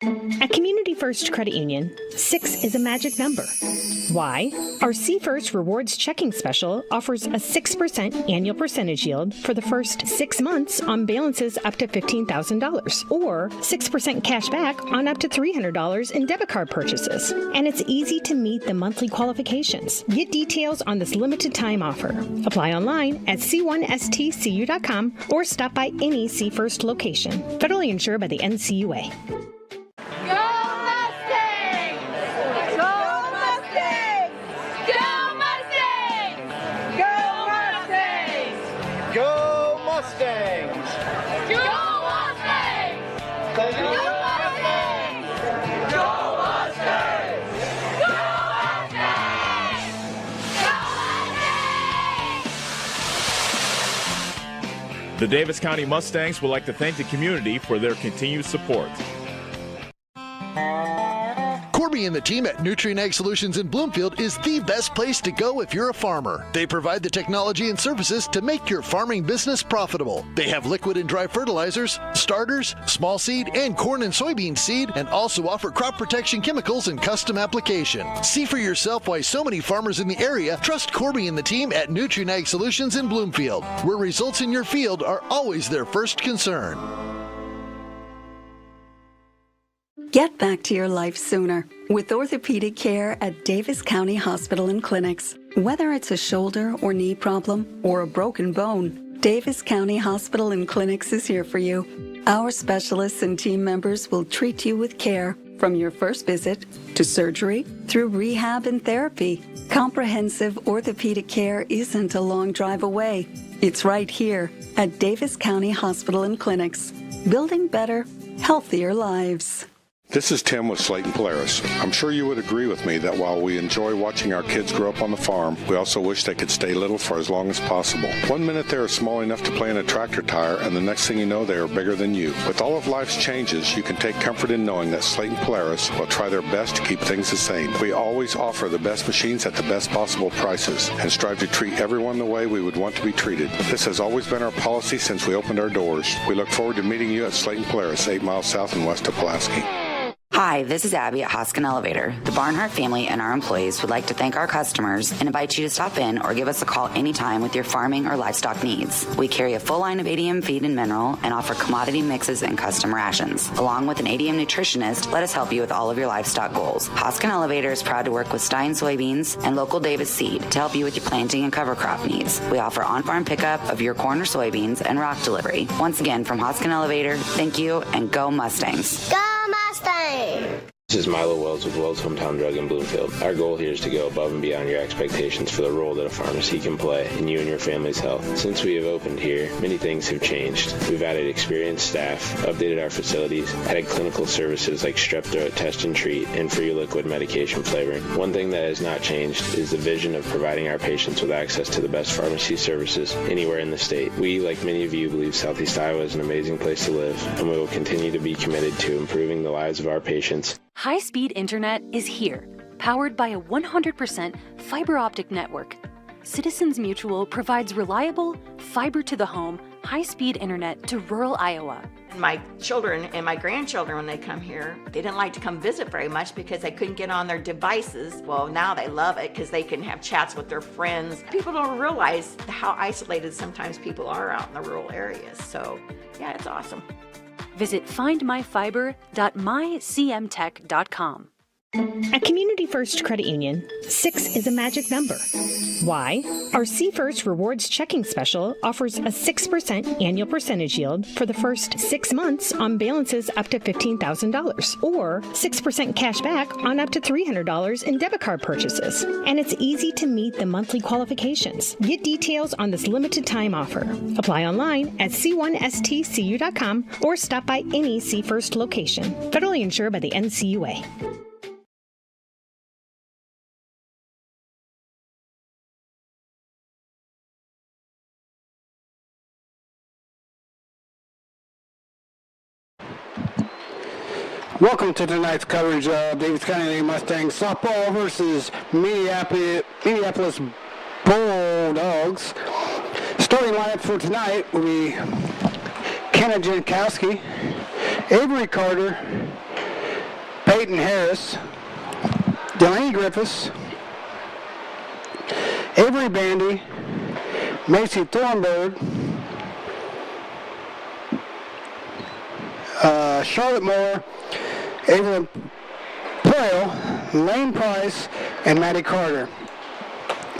At Community First Credit Union, 6 is a magic number. Why? Our C First Rewards Checking Special offers a 6% annual percentage yield for the first 6 months on balances up to $15,000, or 6% cash back on up to $300 in debit card purchases. And it's easy to meet the monthly qualifications. Get details on this limited time offer. Apply online at c1stcu.com or stop by any C First location. Federally insured by the NCUA. The Davis County Mustangs would like to thank the community for their continued support. Corby and the team at Nutrient Ag Solutions in Bloomfield is the best place to go if you're a farmer. They provide the technology and services to make your farming business profitable. They have liquid and dry fertilizers, starters, small seed, and corn and soybean seed, and also offer crop protection chemicals and custom application. See for yourself why so many farmers in the area trust Corby and the team at Nutrient Ag Solutions in Bloomfield, where results in your field are always their first concern. Get back to your life sooner with orthopedic care at Davis County Hospital and Clinics. Whether it's a shoulder or knee problem or a broken bone, Davis County Hospital and Clinics is here for you. Our specialists and team members will treat you with care from your first visit to surgery through rehab and therapy. Comprehensive orthopedic care isn't a long drive away. It's right here at Davis County Hospital and Clinics, building better, healthier lives. This is Tim with Slayton Polaris. I'm sure you would agree with me that while we enjoy watching our kids grow up on the farm, we also wish they could stay little for as long as possible. 1 minute they are small enough to play in a tractor tire, and the next thing you know they are bigger than you. With all of life's changes, you can take comfort in knowing that Slayton Polaris will try their best to keep things the same. We always offer the best machines at the best possible prices and strive to treat everyone the way we would want to be treated. This has always been our policy since we opened our doors. We look forward to meeting you at Slayton Polaris, 8 miles south and west of Pulaski. Hi, this is Abby at Hoskin Elevator. The Barnhart family and our employees would like to thank our customers and invite you to stop in or give us a call anytime with your farming or livestock needs. We carry a full line of ADM feed and mineral and offer commodity mixes and custom rations. Along with an ADM nutritionist, let us help you with all of your livestock goals. Hoskin Elevator is proud to work with Stein soybeans and local Davis seed to help you with your planting and cover crop needs. We offer on-farm pickup of your corn or soybeans and rock delivery. Once again, from Hoskin Elevator, thank you and go Mustangs. Go Mustang! This is Milo Wells with Wells Hometown Drug in Bloomfield. Our goal here is to go above and beyond your expectations for the role that a pharmacy can play in you and your family's health. Since we have opened here, many things have changed. We've added experienced staff, updated our facilities, added clinical services like strep throat test and treat, and free liquid medication flavoring. One thing that has not changed is the vision of providing our patients with access to the best pharmacy services anywhere in the state. We, like many of you, believe Southeast Iowa is an amazing place to live, and we will continue to be committed to improving the lives of our patients. High-speed internet is here, powered by a 100% fiber optic network. Citizens Mutual provides reliable, fiber-to-the-home, high-speed internet to rural Iowa. My children and my grandchildren, when they come here, they didn't like to come visit very much because they couldn't get on their devices. Well, now they love it because they can have chats with their friends. People don't realize how isolated sometimes people are out in the rural areas. So, yeah, it's awesome. Visit findmyfiber.mycmtech.com. At Community First Credit Union, 6 is a magic number. Why? Our C First Rewards Checking Special offers a 6% annual percentage yield for the first 6 months on balances up to $15,000, or 6% cash back on up to $300 in debit card purchases. And it's easy to meet the monthly qualifications. Get details on this limited time offer. Apply online at c1stcu.com or stop by any C First location. Federally insured by the NCUA. Welcome to tonight's coverage of Davis County Mustangs softball versus Mediapolis Bulldogs. Starting lineup for tonight will be Kenna Jankowski, Avery Carter, Peyton Harris, Delaney Griffiths, Avery Bandy, Macy Thornburg, Charlotte Moore, Evelyn Playo, Lane Price, and Maddie Carter.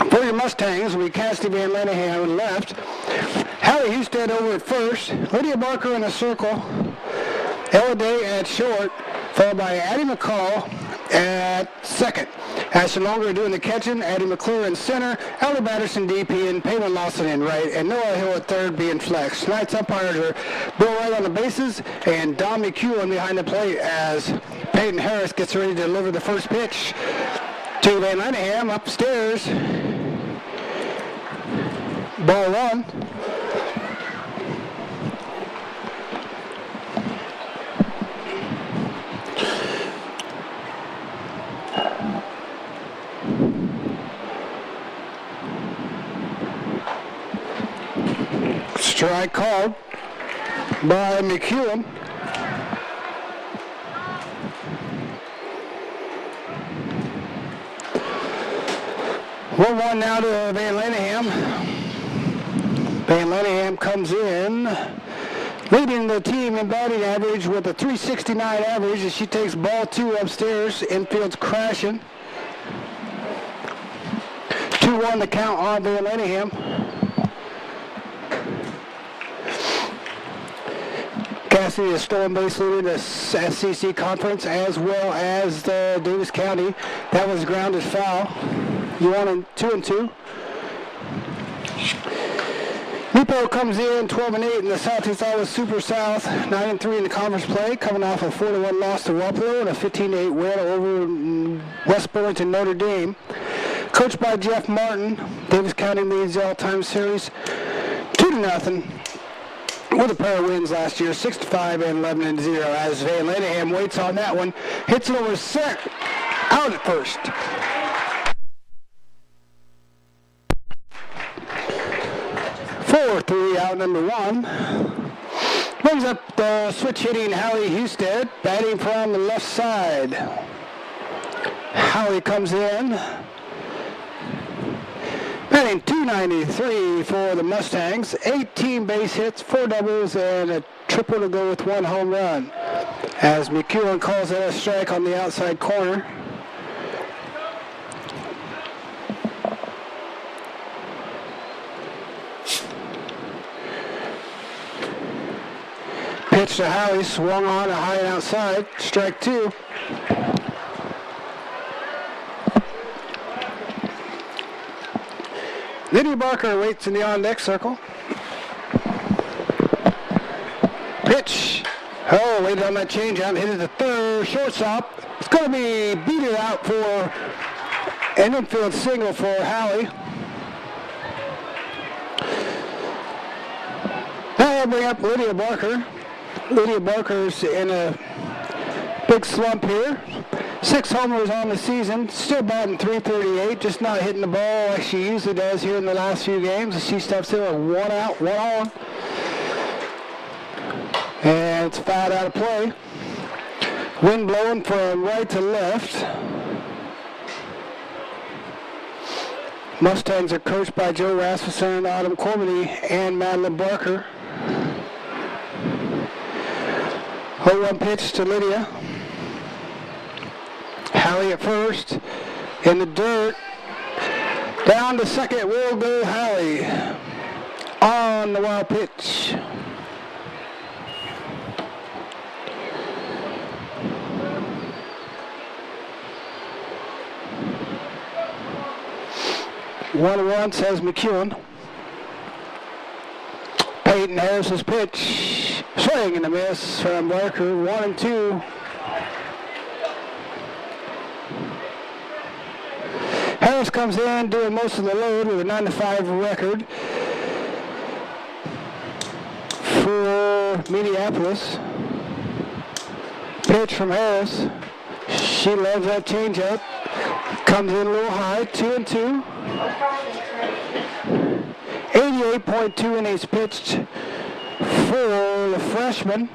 For your Mustangs, we Cassidy Van Lanahan left, Hallie Husted over at first, Lydia Barker in the circle, Ella Day at short, followed by Addie McCall at second. Ashton Longer doing the catching, Addie McClure in center, Ellie Batterson DP, and Payman Lawson in right, and Noah Hill at third being flex. Tonight's umpires are Bill Wright on the bases and Don McEwen behind the plate as Peyton Harris gets ready to deliver the first pitch to Van Lanahan upstairs. Ball one. Strike called by McEwen. One now to Van Lanahan. Van Lanahan comes in, leading the team in batting average with a .369 average as she takes ball two upstairs. Infield's crashing. 2-1 the count on Van Lanahan. Cassidy is stolen base leader in the SCC conference as well as the Davis County. That was grounded foul. 2-2. Nepo comes in 12-8 in the Southeast Iowa Super South, 9-3 in the conference play, coming off a 4-1 loss to Wapello and a 15-8 win over West Burlington Notre Dame. Coached by Jeff Martin, Davis County leads the all-time series 2-0. With a pair of wins last year, 6-5 and 11-0. As Van Lanahan waits on that one, hits it over set, out at first. Three out number one. Brings up the switch hitting Hallie Husted, batting from the left side. Hallie comes in, batting .293 for the Mustangs, 18 base hits, 4 doubles, and a triple to go with 1 home run. As McEwen calls it a strike on the outside corner. Pitch to Hallie, swung on a high and outside, strike two. Lydia Barker waits in the on-deck circle. Pitch. Oh, waited on that changeup, hit it to third, shortstop. It's going to be beaten out for an infield single for Hallie. Now I'll bring up Lydia Barker. Lydia Barker's in a big slump here. 6 homers on the season, still batting .338, just not hitting the ball like she usually does here in the last few games. She steps in with 1 out, 1 on. And it's fouled out of play. Wind blowing from right to left. Mustangs are coached by Joe Rasmussen, Autumn Cormany, and Madeline Barker. 0-1 pitch to Lydia. Hallie at first, in the dirt. Down to second will go Hallie. On the wild pitch. One says McEwen. Peyton Harris's pitch. Swing and a miss from Barker. 1-2. Harris comes in doing most of the load with a 9-5 record for Mediapolis. Pitch from Harris. She loves that changeup. Comes in a little high, 2-2. 88.2 innings pitched for the freshman.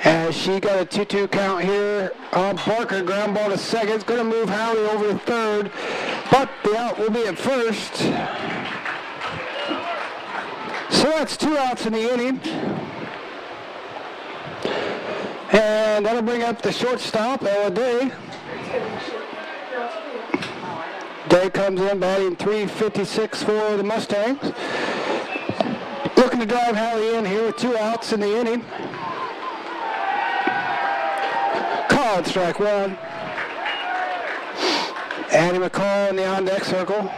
As she got a 2-2 count here on Barker. Ground ball to second. It's going to move Howley over to third, but the out will be at first. So that's 2 outs in the inning. And that'll bring up the shortstop, Ella Day. Day comes in batting .356 for the Mustangs. Looking to drive Howley in here with 2 outs in the inning. Called strike 1. Addie McCall in the on-deck circle.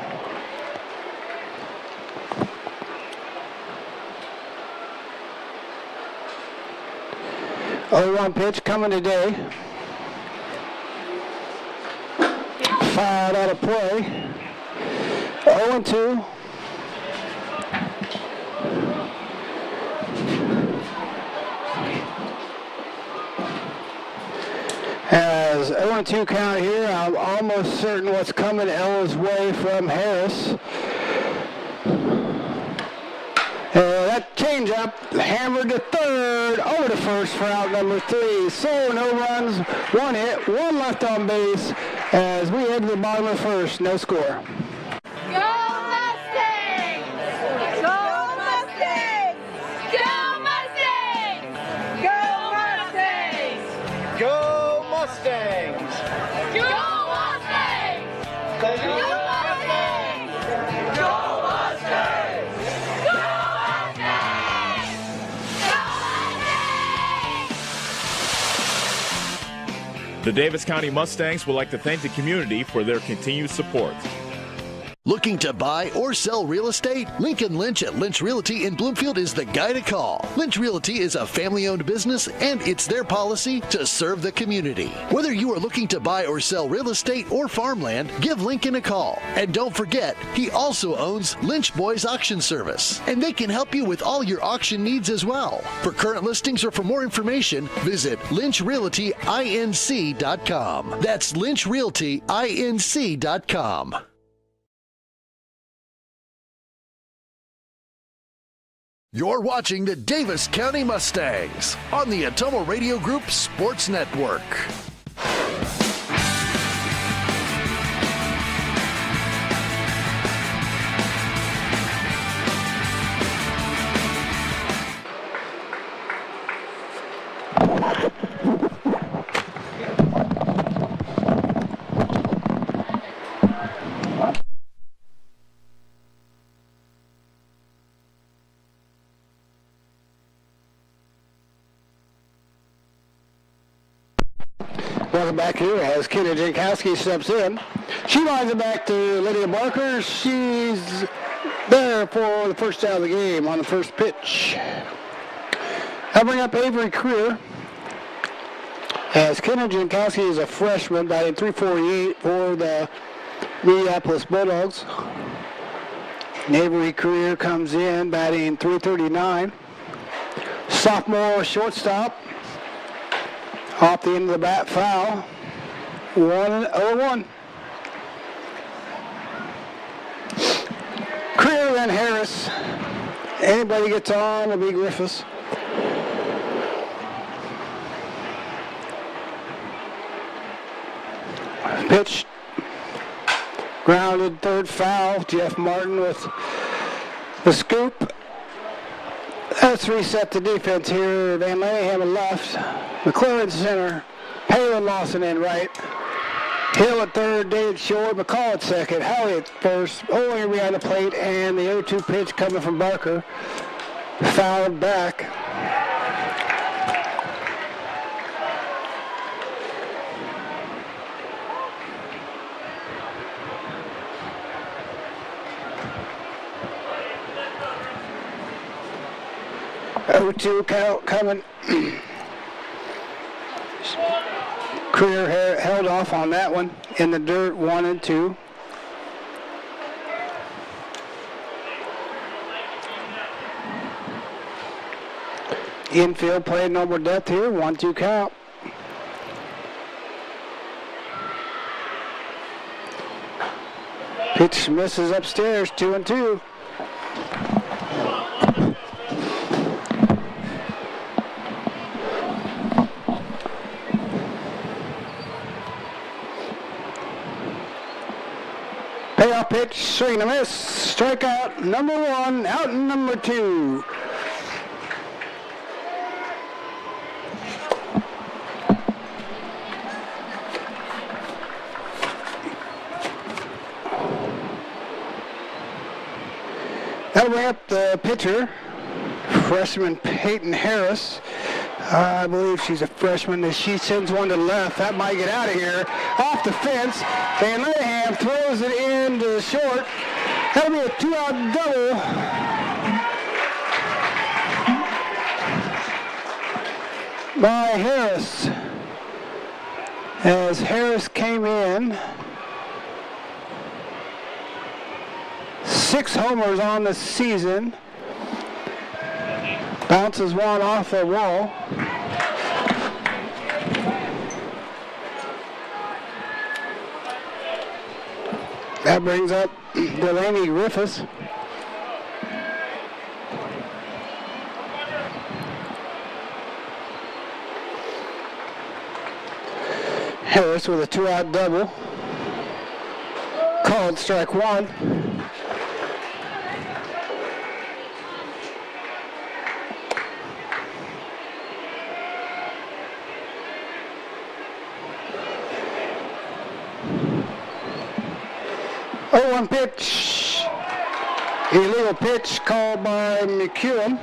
Oh, 1 pitch coming today. Fouled out of play. 0-2. As 0-2 count here, I'm almost certain what's coming Ella's way from Harris. That changeup hammered to third, over to first for out number 3. So no runs, 1 hit, 1 left on base as we head to the bottom of the first, no score. The Davis County Mustangs would like to thank the community for their continued support. Looking to buy or sell real estate? Lincoln Lynch at Lynch Realty in Bloomfield is the guy to call. Lynch Realty is a family-owned business, and it's their policy to serve the community. Whether you are looking to buy or sell real estate or farmland, give Lincoln a call. And don't forget, he also owns Lynch Boys Auction Service, and they can help you with all your auction needs as well. For current listings or for more information, visit lynchrealtyinc.com. That's lynchrealtyinc.com. You're watching the Davis County Mustangs on the Atomo Radio Group Sports Network. Welcome back here as Kenna Jankowski steps in. She lines it back to Lydia Barker. She's there for the first out of the game on the first pitch. I'll bring up Avery Creer as Kenna Jankowski is a freshman batting .348 for the Mediapolis Bulldogs. And Avery Creer comes in batting .339. Sophomore shortstop. Off the end of the bat, foul. 1-0-1. Creer and Harris. Anybody gets on will be Griffiths. Pitch. Grounded, third foul. Jeff Martin with the scoop. Let's reset the defense here. Van Lanningham at left. McLaren center. Palin Lawson in right. Hill at third. David Shore. McCall at second. Howley at first. Oling behind the plate. And the 0-2 pitch coming from Barker. Fouled back. O2 count coming. Creer held off on that one in the dirt, 1-2. Infield playing no more depth here, 1-2 count. Pitch misses upstairs, 2-2. pitch, swing and a miss. Strikeout number 1, out number 2. That'll bring up the pitcher, freshman Peyton Harris. I believe she's a freshman as she sends one to left. That might get out of here. Off the fence. And Linehan throws it into short. That'll be a 2-out double. By Harris. As Harris came in. 6 homers on the season. Bounces one off the wall. That brings up Delaney Griffiths. Harris with a 2-out double. Called strike 1. One pitch, illegal pitch called by McEwen.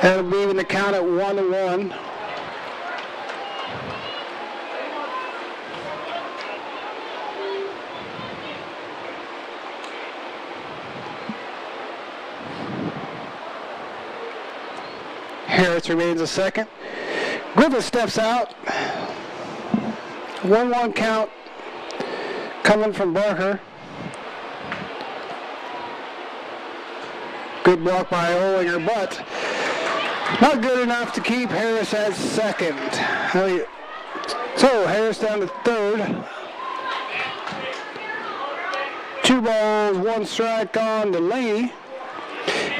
That'll be even the count at 1-1. Harris remains a second. Griffith steps out. 1-1 count coming from Barker. Good block by Olinger, but not good enough to keep Harris at second. So Harris down to third. 2 balls, 1 strike on Delaney.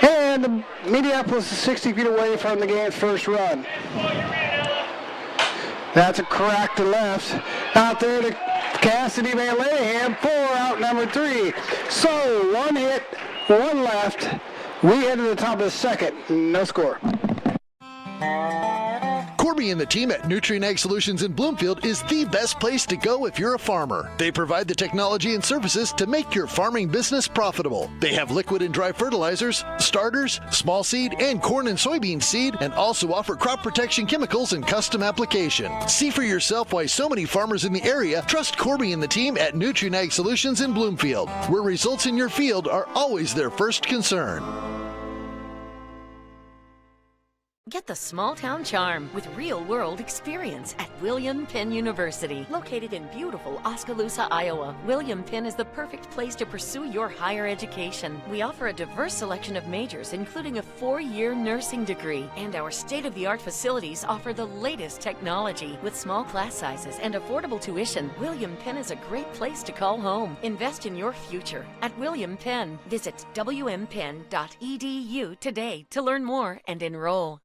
And Mediapolis is 60 feet away from the game's first run. That's a crack to left. Out there to Cassidy Van Linehan, 4 out number 3. So 1 hit, 1 left. We head to the top of the second. No score. Corby and the team at Nutrien Ag Solutions in Bloomfield is the best place to go if you're a farmer. They provide the technology and services to make your farming business profitable. They have liquid and dry fertilizers, starters, small seed, and corn and soybean seed, and also offer crop protection chemicals and custom application. See for yourself why so many farmers in the area trust Corby and the team at Nutrien Ag Solutions in Bloomfield, where results in your field are always their first concern. Get the small-town charm with real-world experience at William Penn University. Located in beautiful Oskaloosa, Iowa, William Penn is the perfect place to pursue your higher education. We offer a diverse selection of majors, including a 4-year nursing degree. And our state-of-the-art facilities offer the latest technology. With small class sizes and affordable tuition, William Penn is a great place to call home. Invest in your future at William Penn. Visit wmpenn.edu today to learn more and enroll.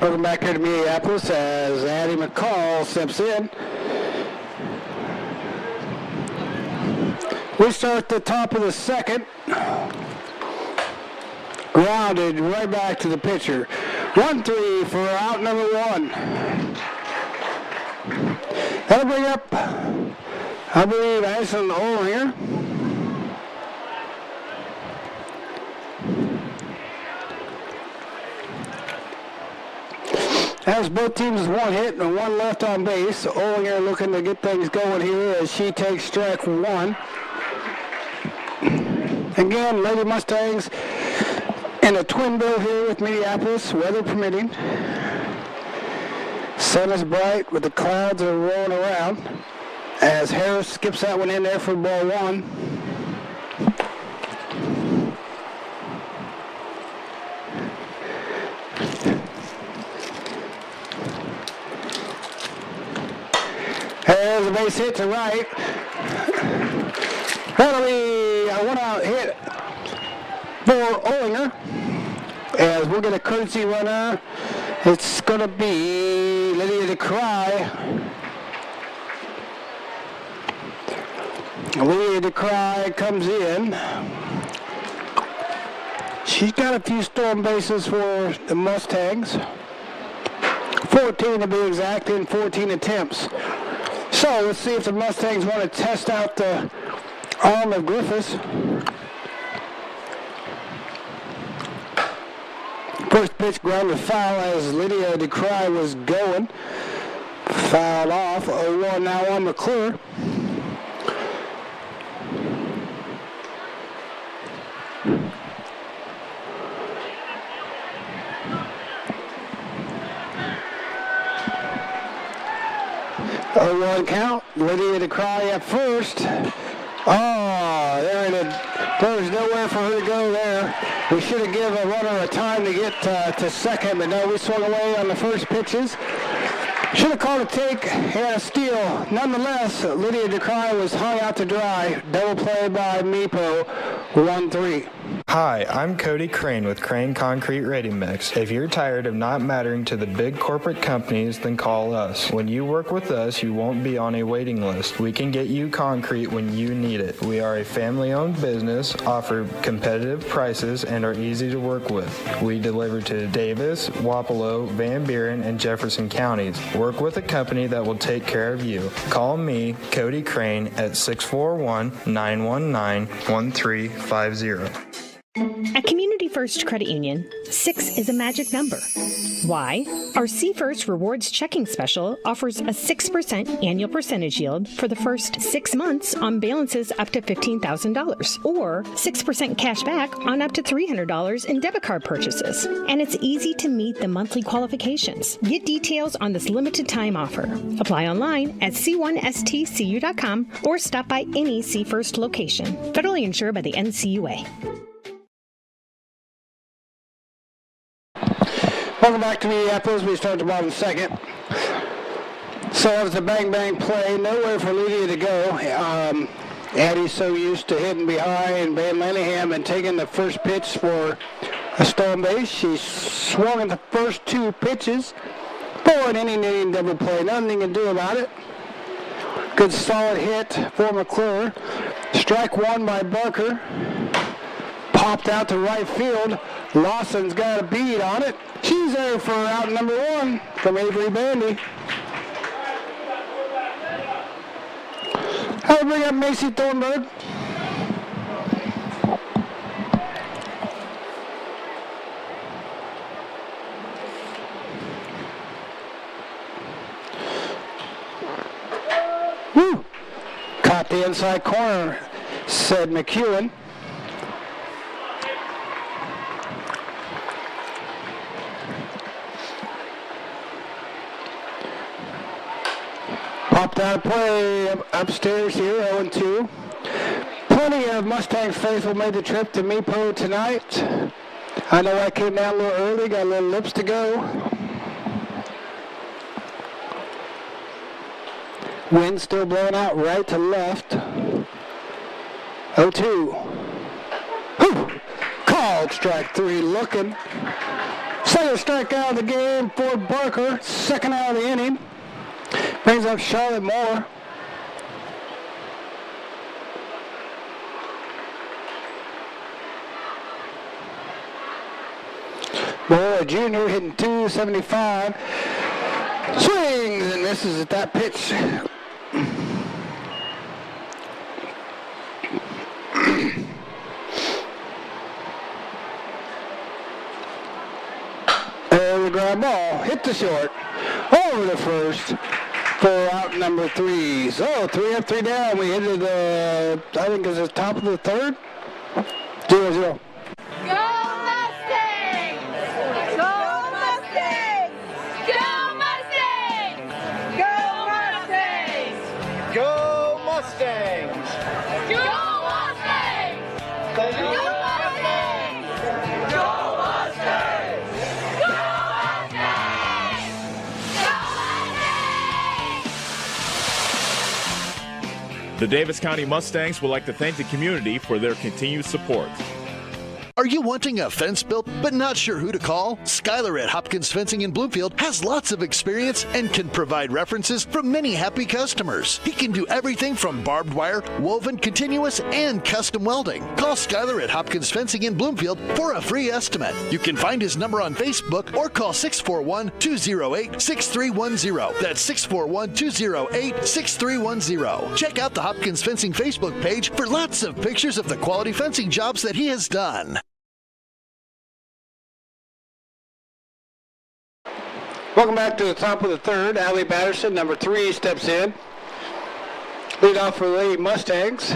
Welcome back here to Mediapolis as Addie McCall steps in. We start the top of the second. Grounded right back to the pitcher. 1-3 for out number 1. That'll bring up, I believe, Addison Olinger. Has both teams 1 hit and 1 left on base. Olinger looking to get things going here as she takes strike 1. Again, Lady Mustangs in a twin bill here with Mediapolis, weather permitting. Sun is bright, but the clouds are rolling around as Harris skips that one in there for ball 1. There's a base hit to right. That'll be a one-out hit for Olinger. As we'll get a courtesy runner, it's going to be Lydia DeCry. Lydia DeCry comes in. She's got a few stolen bases for the Mustangs. 14 to be exact in 14 attempts. So let's see if the Mustangs want to test out the arm of Griffiths. First pitch grounded foul as Lydia DeCry was going. Fouled off. 0-1 now on McClure. One count. Lydia DeCry at first. Oh, there's nowhere for her to go there. We should have given a runner a time to get to second, but no, we swung away on the first pitches. Should have called a take and a steal. Nonetheless, Lydia DeCry was hung out to dry. Double play by Meepo, 1-3. Hi, I'm Cody Crane with Crane Concrete Ready Mix. If you're tired of not mattering to the big corporate companies, then call us. When you work with us, you won't be on a waiting list. We can get you concrete when you need it. We are a family-owned business, offer competitive prices, and are easy to work with. We deliver to Davis, Wapello, Van Buren, and Jefferson counties. Work with a company that will take care of you. Call me, Cody Crane, at 641-919-1350. At Community First Credit Union, 6 is a magic number. Why? Our See First Rewards Checking Special offers a 6% annual percentage yield for the first 6 months on balances up to $15,000, or 6% cash back on up to $300 in debit card purchases. And it's easy to meet the monthly qualifications. Get details on this limited time offer. Apply online at c1stcu.com or stop by any See First location. Federally insured by the NCUA. Welcome back to Mediapolis. We start the bottom second. So it was a bang-bang play. Nowhere for Lydia to go. Addie's so used to hitting behind Van Lanahan and taking the first pitch for a stolen base. She swung at the first 2 pitches for an inning double play. Nothing to do about it. Good solid hit for McClure. Strike 1 by Barker. Popped out to right field. Lawson's got a bead on it. She's there for out number 1 from Avery Bandy. I'll bring up Macy Thornburg. Woo! Caught the inside corner, said McEwen. Popped out of play upstairs here, 0-2. Plenty of Mustang faithful made the trip to Meepo tonight. I know I came down a little early, got a little lips to go. Wind still blowing out right to left. 0-2. Whew. Called strike 3 looking. Second strikeout of the game for Barker. Second out of the inning. Brings up Charlotte Moore. Moore, a junior, hitting .275. Swings and misses at that pitch. There's a ground ball. Hit the short. Over the first. For out number 3. So 3 up, 3 down. We hit the, I think it's the top of the third. 0-0. Go Mustangs! Go Mustangs! Go Mustangs! Go Mustangs! Go Mustangs! Go Mustangs! Go Mustangs! Go Mustangs! Go Mustangs! Go Mustangs! The Davis County Mustangs would like to thank the community for their continued support. Are you wanting a fence built but not sure who to call? Skylar at Hopkins Fencing in Bloomfield has lots of experience and can provide references from many happy customers. He can do everything from barbed wire, woven, continuous, and custom welding. Call Skylar at Hopkins Fencing in Bloomfield for a free estimate. You can find his number on Facebook or call 641-208-6310. That's 641-208-6310. Check out the Hopkins Fencing Facebook page for lots of pictures of the quality fencing jobs that he has done. Welcome back to the top of the third. Allie Batterson, number 3, steps in. Lead off for the Lady Mustangs.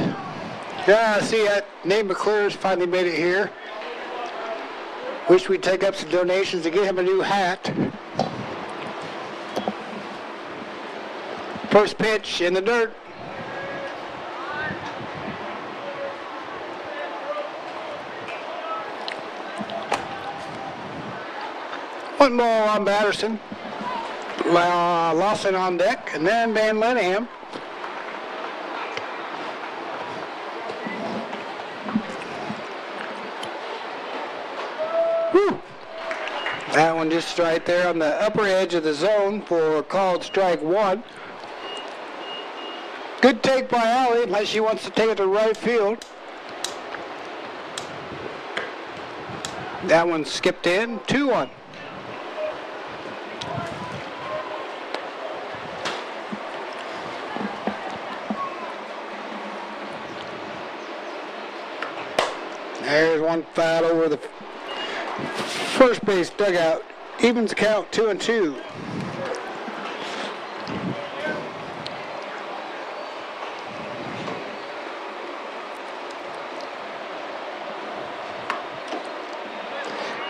Yeah, I see that Nate McClure's finally made it here. Wish we'd take up some donations to get him a new hat. First pitch in the dirt. One ball on Batterson. Lawson on deck, and then Van Lenningham. Whew. That one just right there on the upper edge of the zone for called strike 1. Good take by Allie, unless she wants to take it to right field. That one skipped in, 2-1. There's one foul over the first base dugout. Evens count 2-2.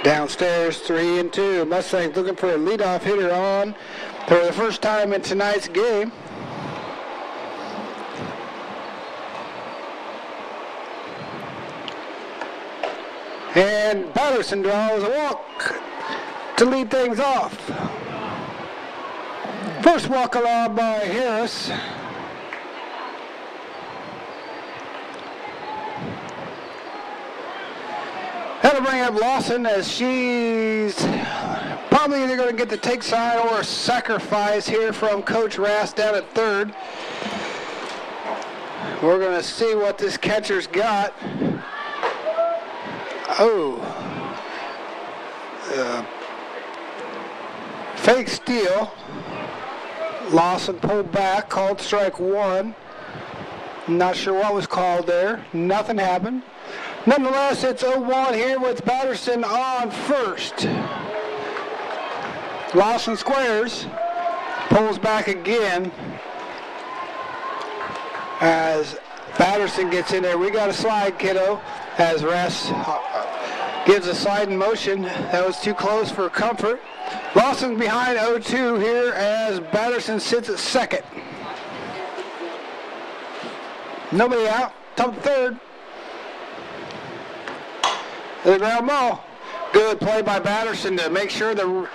Downstairs 3-2. Mustangs looking for a leadoff hitter on for the first time in tonight's game. And Patterson draws a walk to lead things off. First walk allowed by Harris. That'll bring up Lawson, as she's probably either going to get the take side or a sacrifice here from Coach Rass down at third. We're going to see what this catcher's got. Oh, fake steal. Lawson pulled back, called strike 1. Not sure what was called there. Nothing happened. Nonetheless, it's 0-1 here with Batterson on first. Lawson squares, pulls back again as Batterson gets in there. We got a slide, kiddo, as Rass gives a slide in motion. That was too close for comfort. Lawson behind 0-2 here as Batterson sits at second. Nobody out. Top of third. The ground ball. Good play by Batterson to make sure the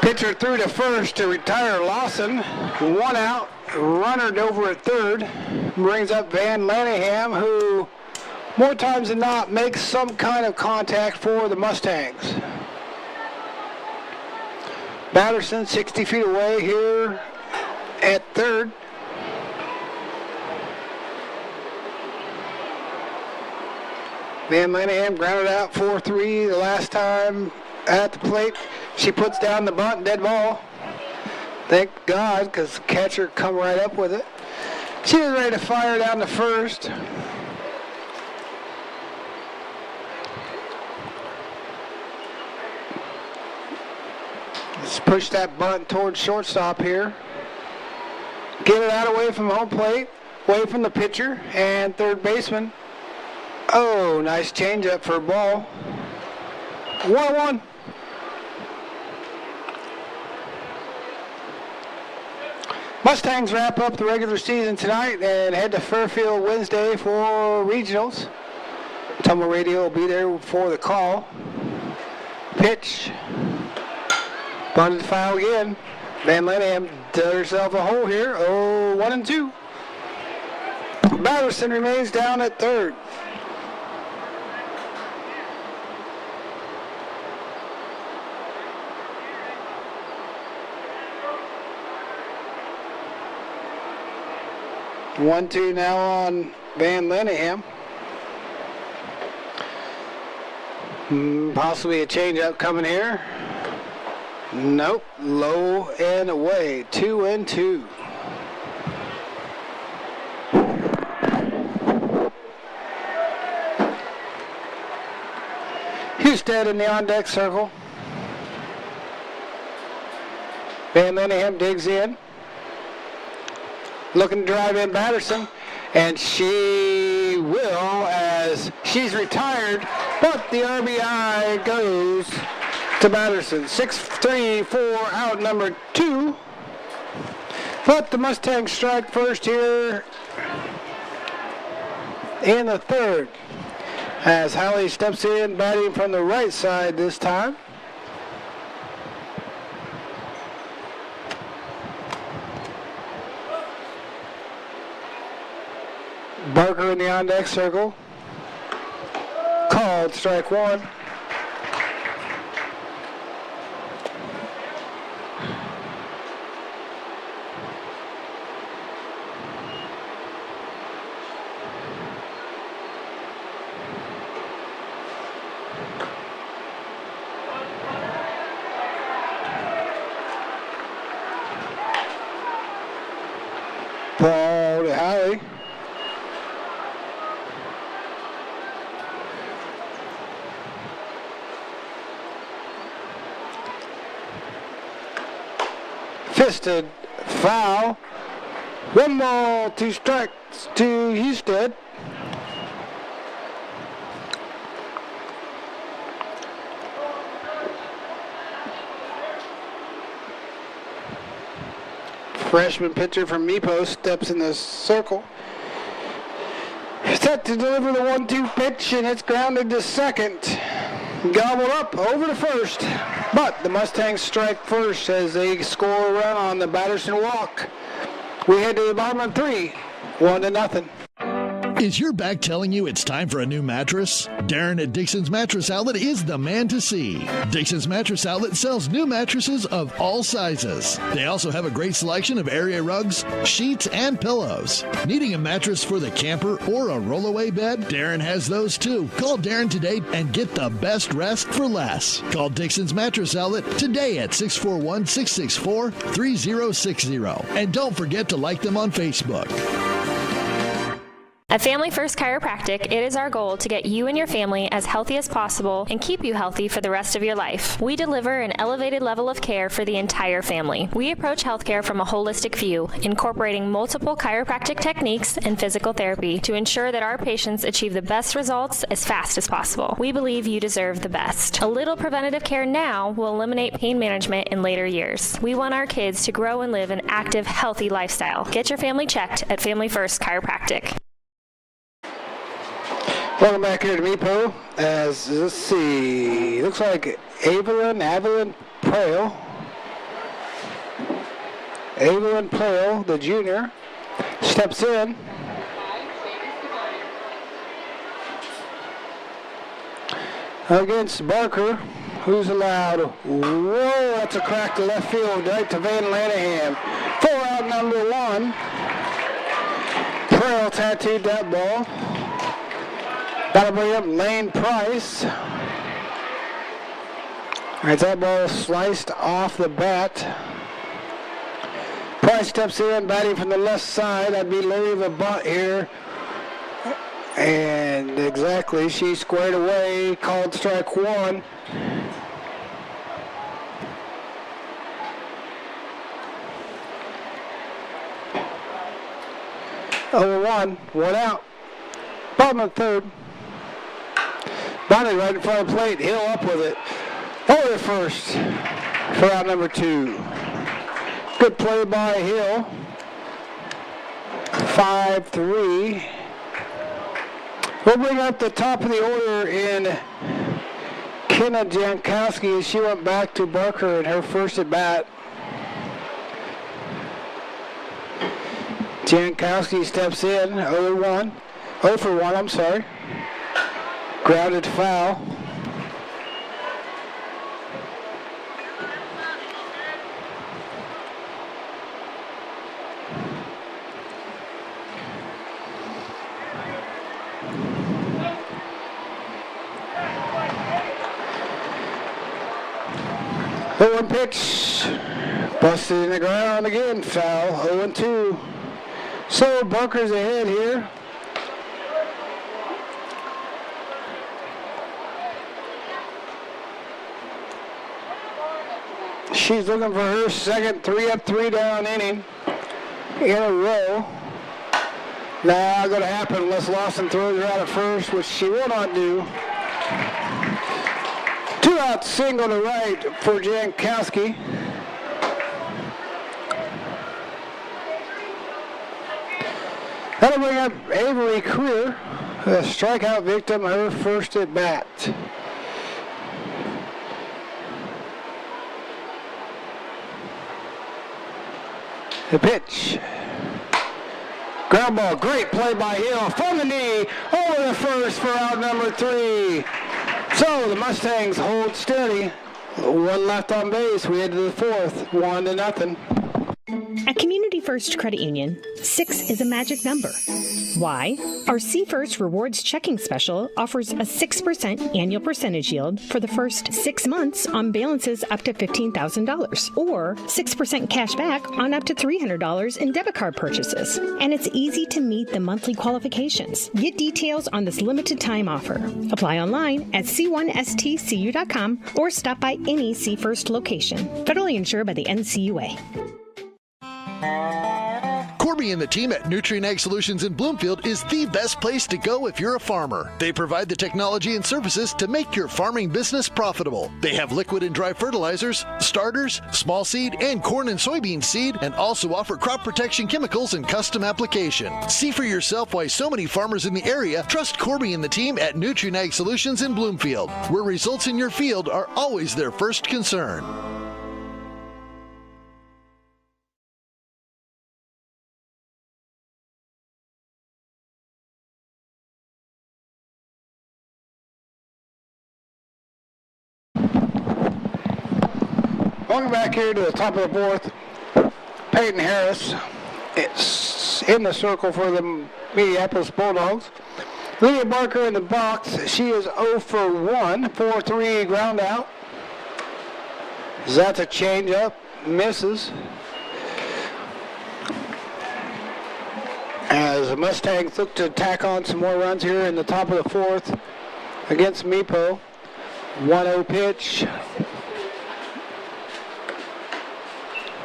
pitcher threw to first to retire Lawson. 1 out. Runner over at third. Brings up Van Lenningham, who more times than not makes some kind of contact for the Mustangs. Batterson 60 feet away here at third. Van Lenningham grounded out 4-3 the last time at the plate. She puts down the bunt, dead ball. Thank God, because the catcher come right up with it. She was ready to fire down to first. Let's push that bunt towards shortstop here. Get it out away from home plate, away from the pitcher and third baseman. Oh, nice changeup for a ball. 1-1. Mustangs wrap up the regular season tonight and head to Fairfield Wednesday for regionals. Tumble Radio will be there for the call. Pitch. Bunted foul again. Van Lenningham dug herself a hole here. Oh, 1-2. Batterson remains down at third. One-two now on Van Linehan. Possibly a changeup coming here. Nope. Low and away. 2-2. Husted in the on-deck circle. Van Linehan digs in. Looking to drive in Batterson, and she will as she's retired, but the RBI goes to Batterson. 6-3-4 out number 2. But the Mustangs strike first here in the third as Hallie steps in, batting from the right side this time. Barker in the on-deck circle. Called strike one. Ball to Hallie. Fisted foul. 1 ball, 2 strikes to Husted. Freshman pitcher from Meepo steps in the circle. Set to deliver the 1-2 pitch, and it's grounded to second. Gobbled up over to first, but the Mustangs strike first as they score a run on the Batterson walk. We head to the bottom of 3, 1-0. Is your back telling you it's time for a new mattress? Darren at Dixon's Mattress Outlet is the man to see. Dixon's Mattress Outlet sells new mattresses of all sizes. They also have a great selection of area rugs, sheets, and pillows. Needing a mattress for the camper or a rollaway bed? Darren has those too. Call Darren today and get the best rest for less. Call Dixon's Mattress Outlet today at 641-664-3060. And don't forget to like them on Facebook. At Family First Chiropractic, it is our goal to get you and your family as healthy as possible and keep you healthy for the rest of your life. We deliver an elevated level of care for the entire family. We approach healthcare from a holistic view, incorporating multiple chiropractic techniques and physical therapy to ensure that our patients achieve the best results as fast as possible. We believe you deserve the best. A little preventative care now will eliminate pain management in later years. We want our kids to grow and live an active, healthy lifestyle. Get your family checked at Family First Chiropractic. Welcome back here to Meepo as, let's see, looks like Evelyn Prale, the junior, steps in. Against Barker, who's allowed. Whoa, that's a crack to left field, right to Van Linehan. 4 out number 1. Prale tattooed that ball. That'll bring up Lane Price. All right, that ball sliced off the bat. Price steps in, batting from the left side. That'd be Larry Vabont here. And exactly, she squared away, called strike 1. Over 1 out. Bottom of third. Bonnie right in front of the plate. Hill up with it. Over to first for out number 2. Good play by Hill. 5-3. We'll bring up the top of the order in Kenna Jankowski as she went back to Barker in her first at bat. Jankowski steps in, 0-1. 0 for 1, I'm sorry. Grounded foul. One pitch, busted in the ground again, foul, 0-2. So Barker's ahead here. She's looking for her second 3-up, 3-down inning in a row. Now going to happen unless Lawson throws her out at first, which she will not do. 2-out single to right for Jankowski. That'll bring up Avery Creer, a strikeout victim, her first at bat. The pitch. Ground ball, great play by Hill from the knee, over the first for out number 3. So the Mustangs hold steady. 1 left on base. We head to the 4th, 1-0. At Community First Credit Union, 6 is a magic number. Why? Our See First Rewards checking special offers a 6% annual percentage yield for the first 6 months on balances up to $15,000, or 6% cash back on up to $300 in debit card purchases. And it's easy to meet the monthly qualifications. Get details on this limited time offer. Apply online at c1stcu.com or stop by any See First location. Federally insured by the NCUA. Corby and the team at Nutrien Ag Solutions in Bloomfield is the best place to go if you're a farmer. They provide the technology and services to make your farming business profitable. They have liquid and dry fertilizers, starters, small seed, and corn and soybean seed, and also offer crop protection chemicals and custom application. See for yourself why so many farmers in the area trust Corby and the team at Nutrien Ag Solutions in Bloomfield, where results in your field are always their first concern. Welcome back here to the top of the 4th. Peyton Harris, it's in the circle for the Mediapolis Bulldogs. Lydia Barker in the box. She is 0 for 1, 4-3 ground out. That's a changeup, misses. As the Mustangs look to tack on some more runs here in the top of the 4th against Meepo. 1-0 pitch.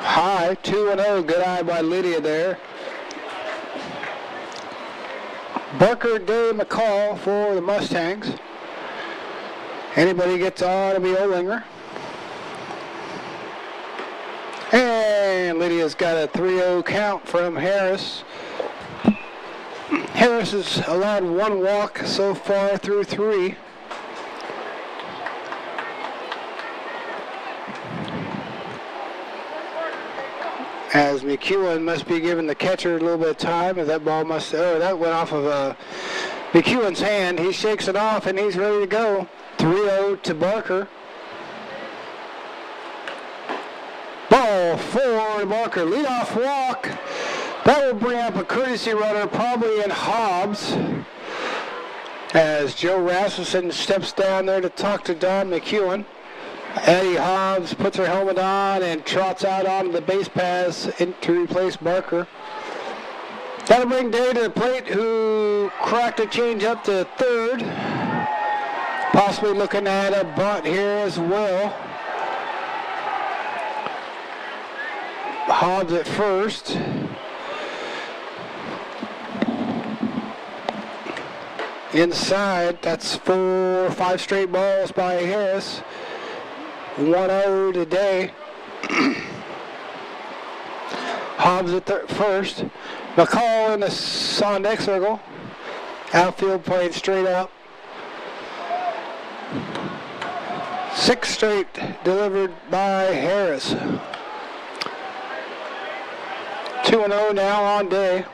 High, 2-0, good eye by Lydia there. Barker, Day, McCall for the Mustangs. Anybody gets on, it'll be Olinger. And Lydia's got a 3-0 count from Harris. Harris has allowed 1 walk so far through 3. As McEwen must be giving the catcher a little bit of time, and that ball that went off of McEwen's hand. He shakes it off, and he's ready to go. 3-0 to Barker. Ball 4 to Barker. Leadoff walk. That will bring up a courtesy runner, probably in Hobbs, as Joe Rasmussen steps down there to talk to Don McEwen. Eddie Hobbs puts her helmet on and trots out onto the base paths to replace Barker. That'll bring Day to the plate, who cracked a change up to 3rd. Possibly looking at a bunt here as well. Hobbs at first. Inside, that's 4 or 5 straight balls by Harris. 1-0 today. Hobbs at first. McCall in the on deck circle. Outfield playing straight up. 6 straight delivered by Harris. 2 2-0 now on day.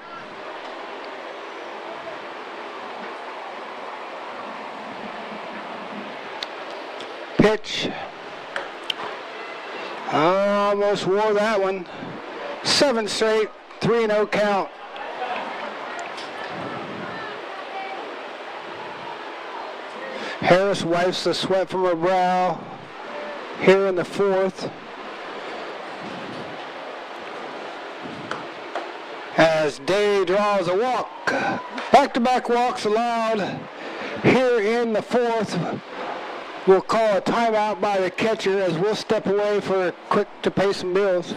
Pitch. Almost wore that one. 7 straight, 3-0 count. Harris wipes the sweat from her brow here in the 4th. As Day draws a walk. Back-to-back walks allowed here in the 4th. We'll call a timeout by the catcher as we'll step away for a quick to pay some bills.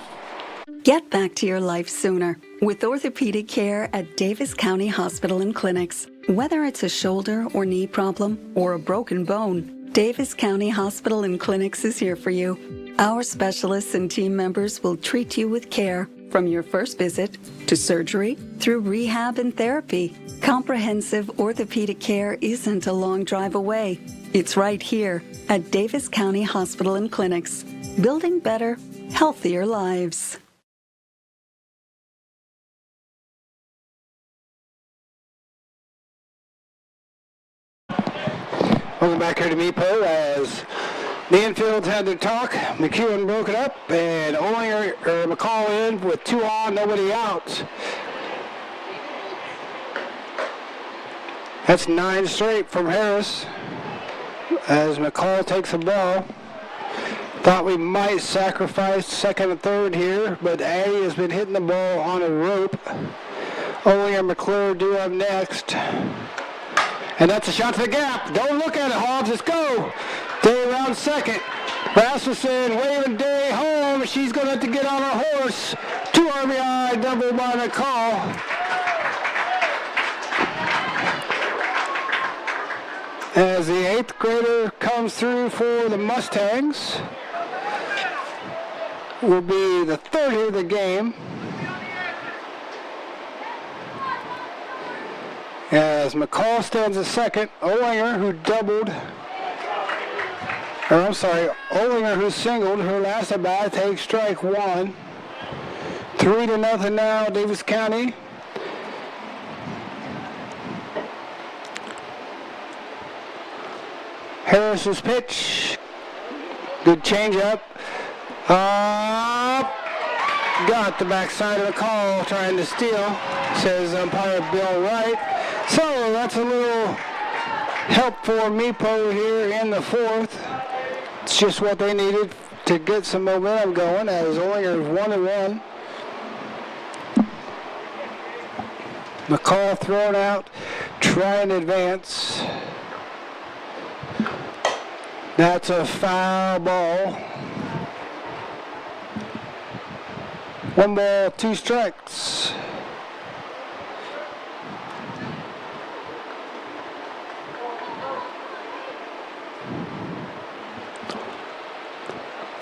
Get back to your life sooner with orthopedic care at Davis County Hospital and Clinics. Whether it's a shoulder or knee problem or a broken bone, Davis County Hospital and Clinics is here for you. Our specialists and team members will treat you with care from your first visit to surgery through rehab and therapy. Comprehensive orthopedic care isn't a long drive away. It's right here at Davis County Hospital and Clinics, building better, healthier lives. Welcome back here to Meepo as the infields had their talk. McEwen broke it up, and McCall in with 2 on, nobody out. That's 9 straight from Harris as McCall takes the ball. Thought we might sacrifice second and third here, but Addie has been hitting the ball on a rope. Ollie and McClure do up next. And that's a shot to the gap. Don't look at it, Hobbs. Let's go. Day around second. Rasmussen waving Day home. She's going to have to get on her horse. 2 RBI double by McCall. As the 8th grader comes through for the Mustangs. Will be the 3rd hit of the game. As McCall stands at second, Olinger, who Olinger, who singled her last at bat, takes strike 1. 3-0 now, Davis County. Harris's pitch. Good changeup. Got the backside of the call, trying to steal, says umpire Bill Wright. So that's a little help for Meepo here in the 4th. It's just what they needed to get some momentum going as Olinger 1-1. McCall thrown out, trying to advance. That's a foul ball. 1 ball, 2 strikes.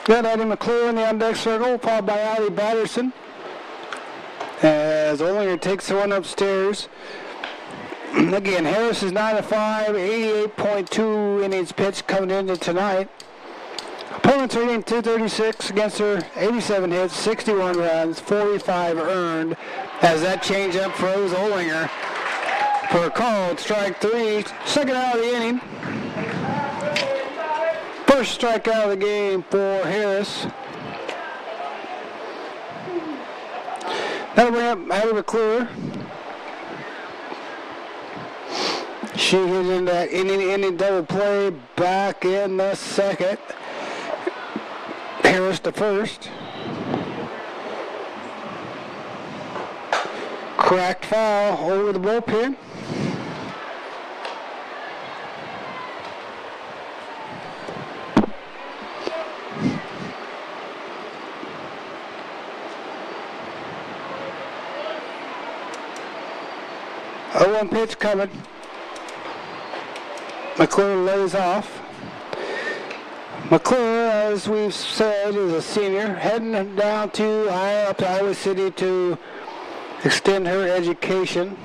Got Eddie McClure in the on-deck circle, followed by Allie Batterson. As Olinger takes the one upstairs. Again, Harris is 9-5, 88.2 innings pitched coming into tonight. Opponents are hitting 236 against her, 87 hits, 61 runs, 45 earned. As that changeup froze Olinger for a called strike 3, second out of the inning. First strikeout of the game for Harris. That'll bring up Addie McClure. She hit in that inning double play back in the second. Harris to first. Cracked foul over the bullpen. Oh, 1 pitch coming. McClure lays off. McClure, as we've said, is a senior, heading down to up to Iowa City to extend her education.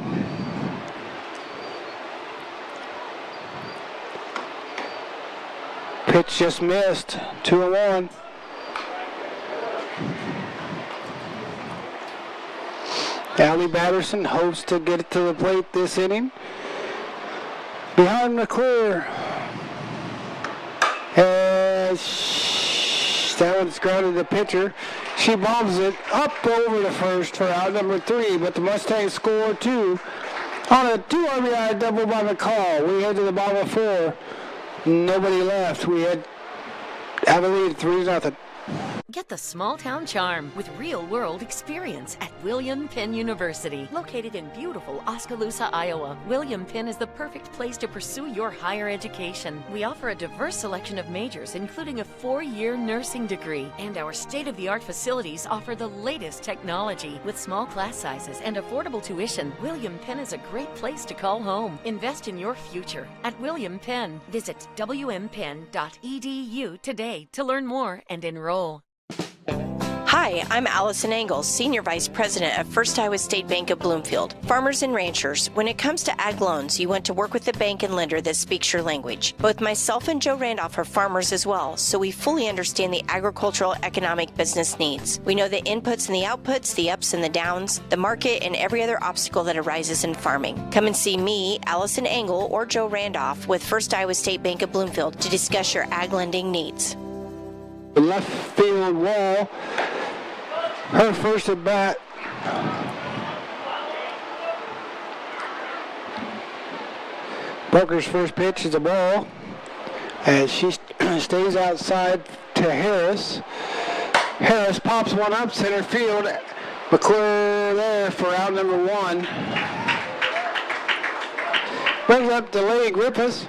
Pitch just missed, 2-1. Allie Batterson hopes to get it to the plate this inning. Behind McClure. That one's grounded the pitcher. She bombs it up over the first for out number 3, but the Mustangs score 2 on a 2 RBI double by McCall. We head to the bottom of 4. Nobody left. We have a lead 3-0. Get the small town charm with real-world experience at William Penn University. Located in beautiful Oskaloosa, Iowa, William Penn is the perfect place to pursue your higher education. We offer a diverse selection of majors, including a 4-year nursing degree. And our state-of-the-art facilities offer the latest technology. With small class sizes and affordable tuition, William Penn is a great place to call home. Invest in your future at William Penn. Visit wmpenn.edu today to learn more and enroll. Hi, I'm Allison Engel, Senior Vice President at First Iowa State Bank of Bloomfield. Farmers and ranchers, when it comes to ag loans, you want to work with a bank and lender that speaks your language. Both myself and Joe Randolph are farmers as well, so we fully understand the agricultural economic business needs. We know the inputs and the outputs, the ups and the downs, the market, and every other obstacle that arises in farming. Come and see me, Allison Engel, or Joe Randolph with First Iowa State Bank of Bloomfield to discuss your ag lending needs. The left field wall, her first at bat. Booker's first pitch is a ball as she stays outside to Harris. Harris pops one up center field. McClure there for out number 1. Brings up Delaney Griffiths,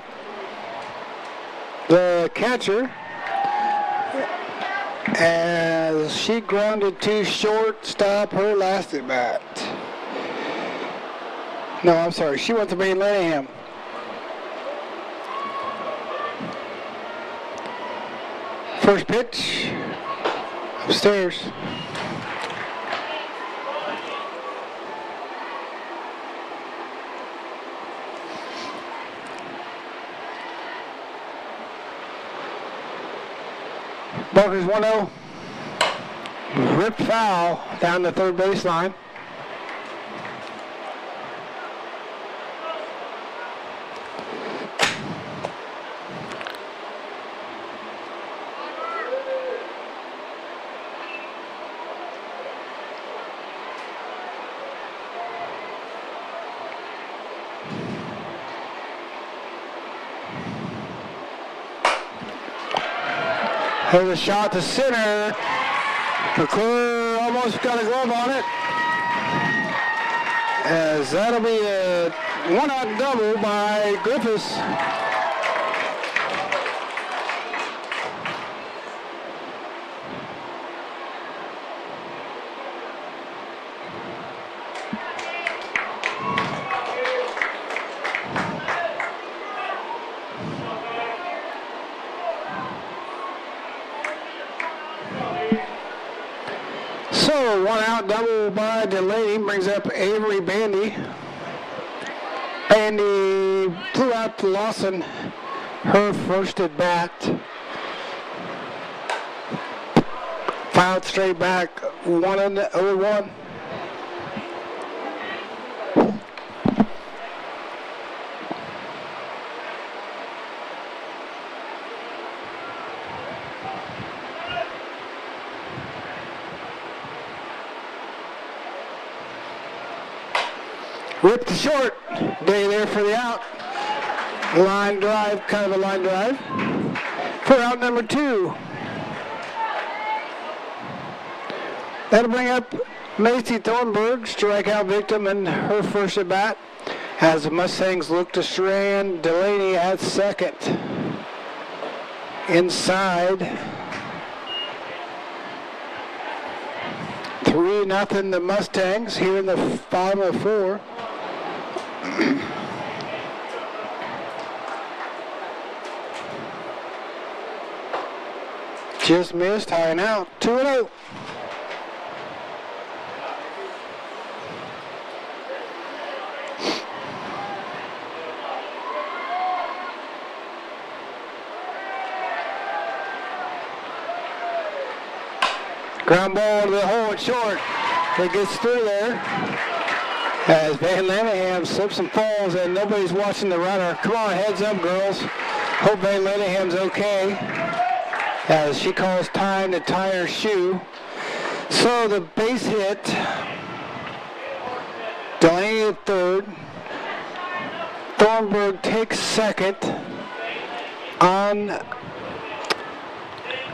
the catcher, as she grounded to shortstop her last at bat. No, I'm sorry. She went to Maine Lanningham. First pitch upstairs. Barker's 1-0. Ripped foul down the third baseline. There's a shot to center. McClure almost got a glove on it. As that'll be a one-out double by Griffiths. So, one out double by Delaney brings up Avery Bandy. Bandy flew out to Lawson, her first at bat. Fouled straight back, 1-1. Ripped to short. Day there for the out. Line drive, kind of a line drive. For out number 2. That'll bring up Macy Thornburg, strikeout victim, and her first at bat. As the Mustangs look to strand Delaney at second. Inside. 3-0 the Mustangs here in the 5-4. Just missed, high and out, 2-0. Ground ball to the hole at short. It gets through there. As Van Lanningham slips and falls and nobody's watching the runner. Come on, heads up, girls. Hope Van Lanningham's okay. As she calls time to tie her shoe. So the base hit. Delaney at third. Thornburg takes second.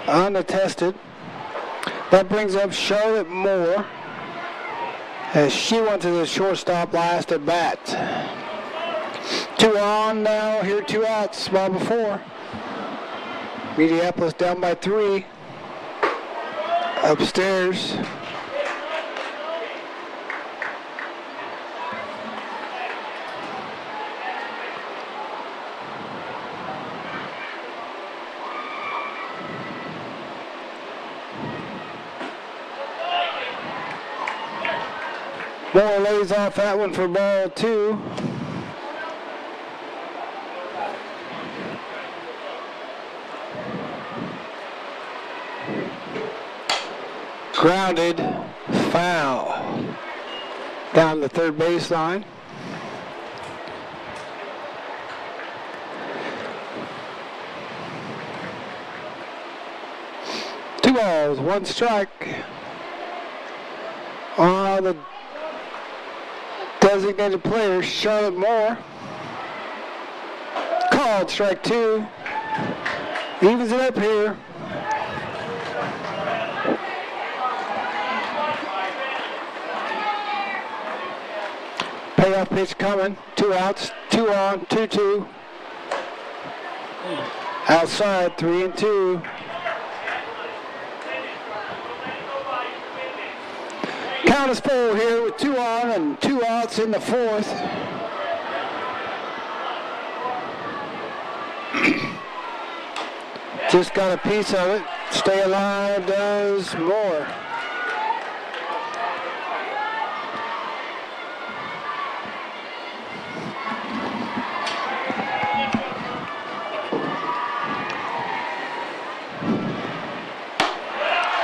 Unattested. That brings up Charlotte Moore as she went to the shortstop last at bat. 2 on now, here 2 outs, ball before. Mediapolis down by 3. Upstairs. Moore lays off that one for ball 2. Grounded, foul. Down the third baseline. Two balls, 1 strike. On the designated player, Charlotte Moore. Called strike 2. Evens it up here. Payoff pitch coming. 2 outs. 2 on. 2-2. Outside. 3-2. Count is full here with 2 on and 2 outs in the 4th. Just got a piece of it. Stay alive does Moore.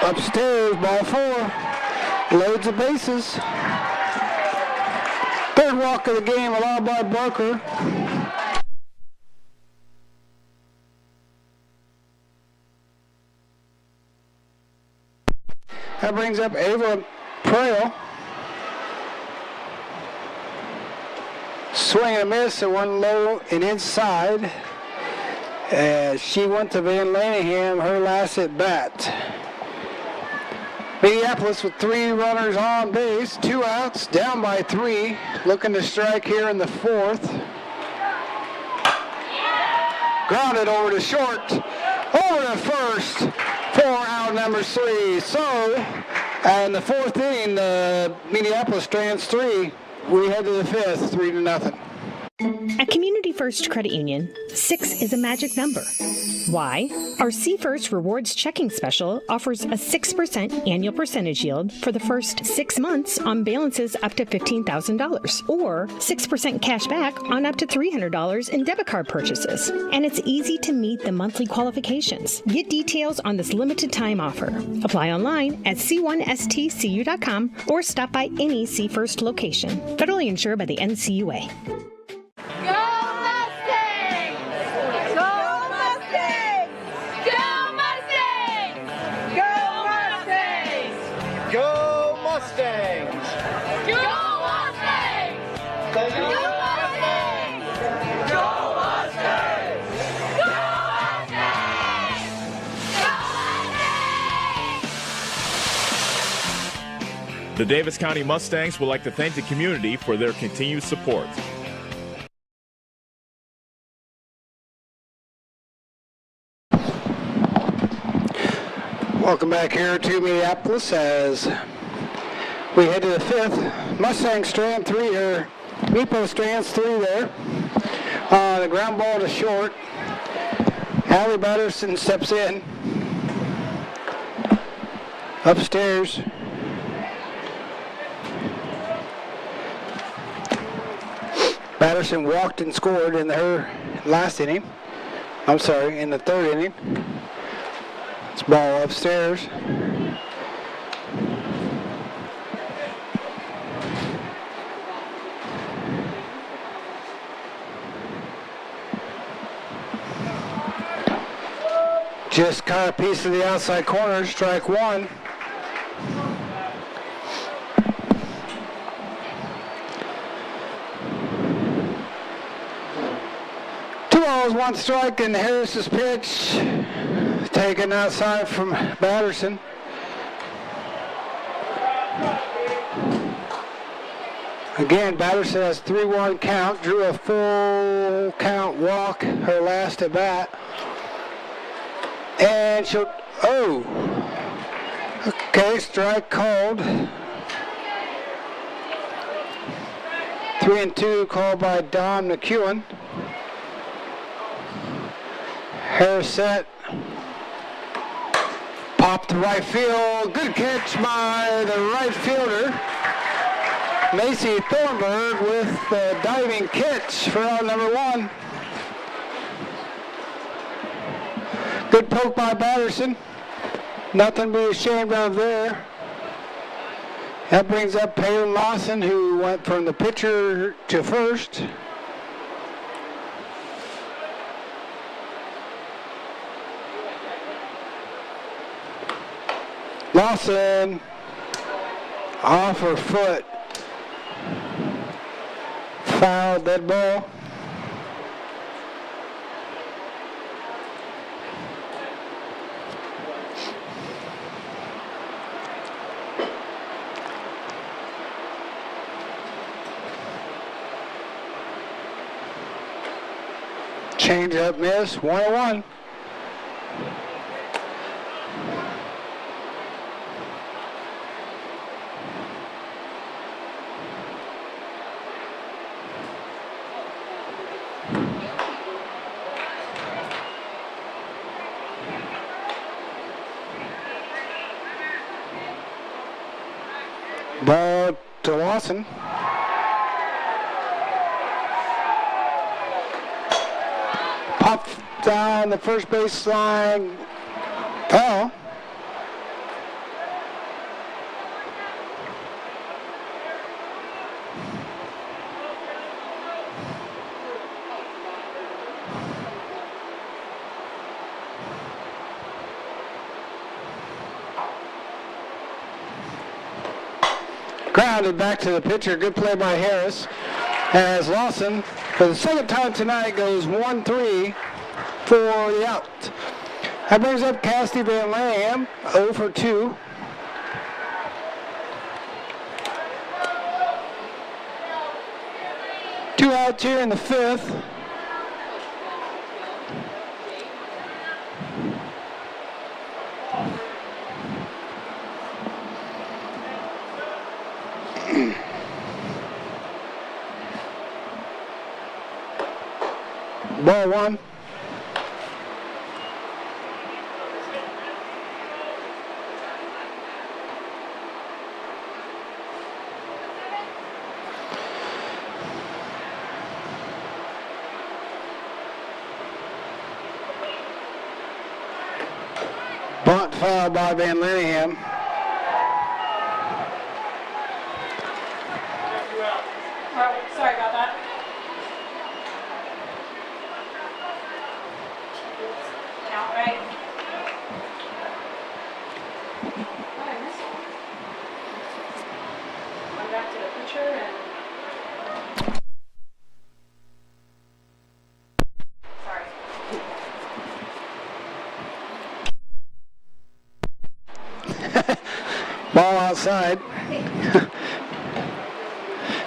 Upstairs, ball 4. Loads the bases. 3rd walk of the game allowed by Barker. That brings up Ava Prail. Swing and a miss and 1 low and inside. As she went to Van Lanningham, her last at bat. Mediapolis with 3 runners on base, 2 outs, down by 3. Looking to strike here in the 4th. Grounded over to short, over to first for out number 3. So, in the 4th inning, Mediapolis strands 3. We head to the 5th, 3-0. At Community First Credit Union, 6 is a magic number. Why? Our C First Rewards Checking Special offers a 6% annual percentage yield for the first 6 months on balances up to $15,000, or 6% cash back on up to $300 in debit card purchases. And it's easy to meet the monthly qualifications. Get details on this limited time offer. Apply online at c1stcu.com or stop by any C First location. Federally insured by the NCUA. The Davis County Mustangs would like to thank the community for their continued support. Welcome back here to Mediapolis as we head to the 5th. Mustang strand 3, or Meepo strands 3 there. The ground ball to short. Allie Batterson steps in. Upstairs. Batterson walked and scored in her last inning. I'm sorry, in the 3rd inning. It's ball upstairs. Just caught a piece of the outside corner, strike one. Two balls, one strike, and Harris's pitch taken outside from Batterson. Again, Batterson has 3-1 count, drew a full count walk her last at bat. And she'll, okay, strike called. 3-2 called by Don McEwen. Harris set. Popped to right field. Good catch by the right fielder. Macy Thornburg with the diving catch for out number one. Good poke by Batterson. Nothing to be ashamed of there. That brings up Palin Lawson, who went from the pitcher to first. Lawson off her foot. Fouled that ball. Change up miss, 1-1. Ball to Lawson. Popped down the first baseline. Foul. Grounded back to the pitcher. Good play by Harris. As Lawson, for the second time tonight, goes 1-3 for the out. That brings up Cassidy Van Lamb, 0 for 2. Two outs here in the fifth. Ball one. Bunt foul by Van Linningham. Sorry about that. Count right. Oh, I missed one. Going back to the pitcher and. Ball outside.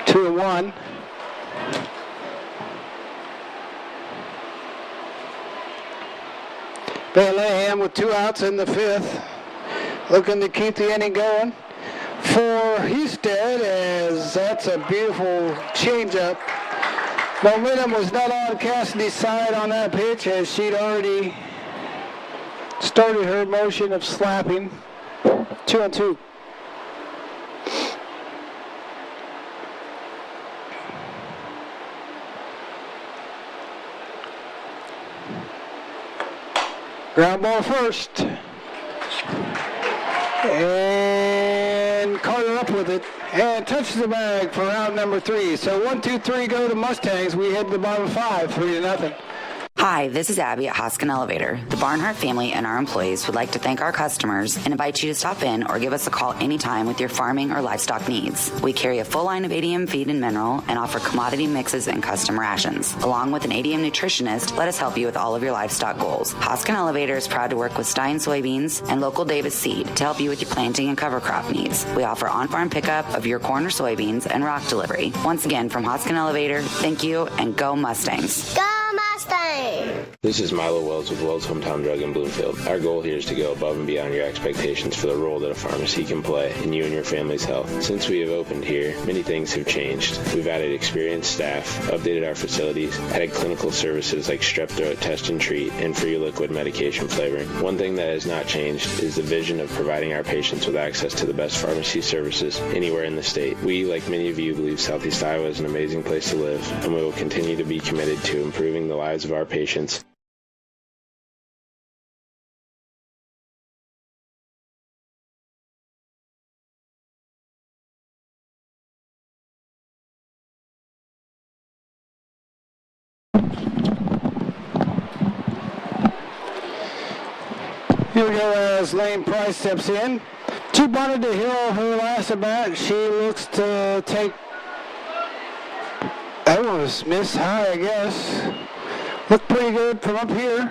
2-1. Van Linningham with two outs in the fifth, looking to keep the inning going for Husted, as that's a beautiful changeup. Momentum was not on Cassidy's side on that pitch, as she'd already started her motion of slapping. 2-2. Ground ball first. And Carter up with it. And touches the bag for round number 3. So 1, 2, 3 go to Mustangs. We head to the bottom 5, 3-0. Hi, this is Abby at Hoskin Elevator. The Barnhart family and our employees would like to thank our customers and invite you to stop in or give us a call anytime with your farming or livestock needs. We carry a full line of ADM feed and mineral and offer commodity mixes and custom rations. Along with an ADM nutritionist, let us help you with all of your livestock goals. Hoskin Elevator is proud to work with Stein Soybeans and local Davis Seed to help you with your planting and cover crop needs. We offer on-farm pickup of your corn or soybeans and rock delivery. Once again, from Hoskin Elevator, thank you and go Mustangs. Go Mustang! This is Milo Wells with Wells Hometown Drug in Bloomfield. Our goal here is to go above and beyond your expectations for the role that a pharmacy can play in you and your family's health. Since we have opened here, many things have changed. We've added experienced staff, updated our facilities, added clinical services like strep throat test and treat, and free liquid medication flavoring. One thing that has not changed is the vision of providing our patients with access to the best pharmacy services anywhere in the state. We, like many of you, believe Southeast Iowa is an amazing place to live, and we will continue to be committed to improving the lives of our patients. Here we go as Lane Price steps in. She bunted to Hill her last at bat. She looks to take... That was missed high, I guess. Looked pretty good from up here.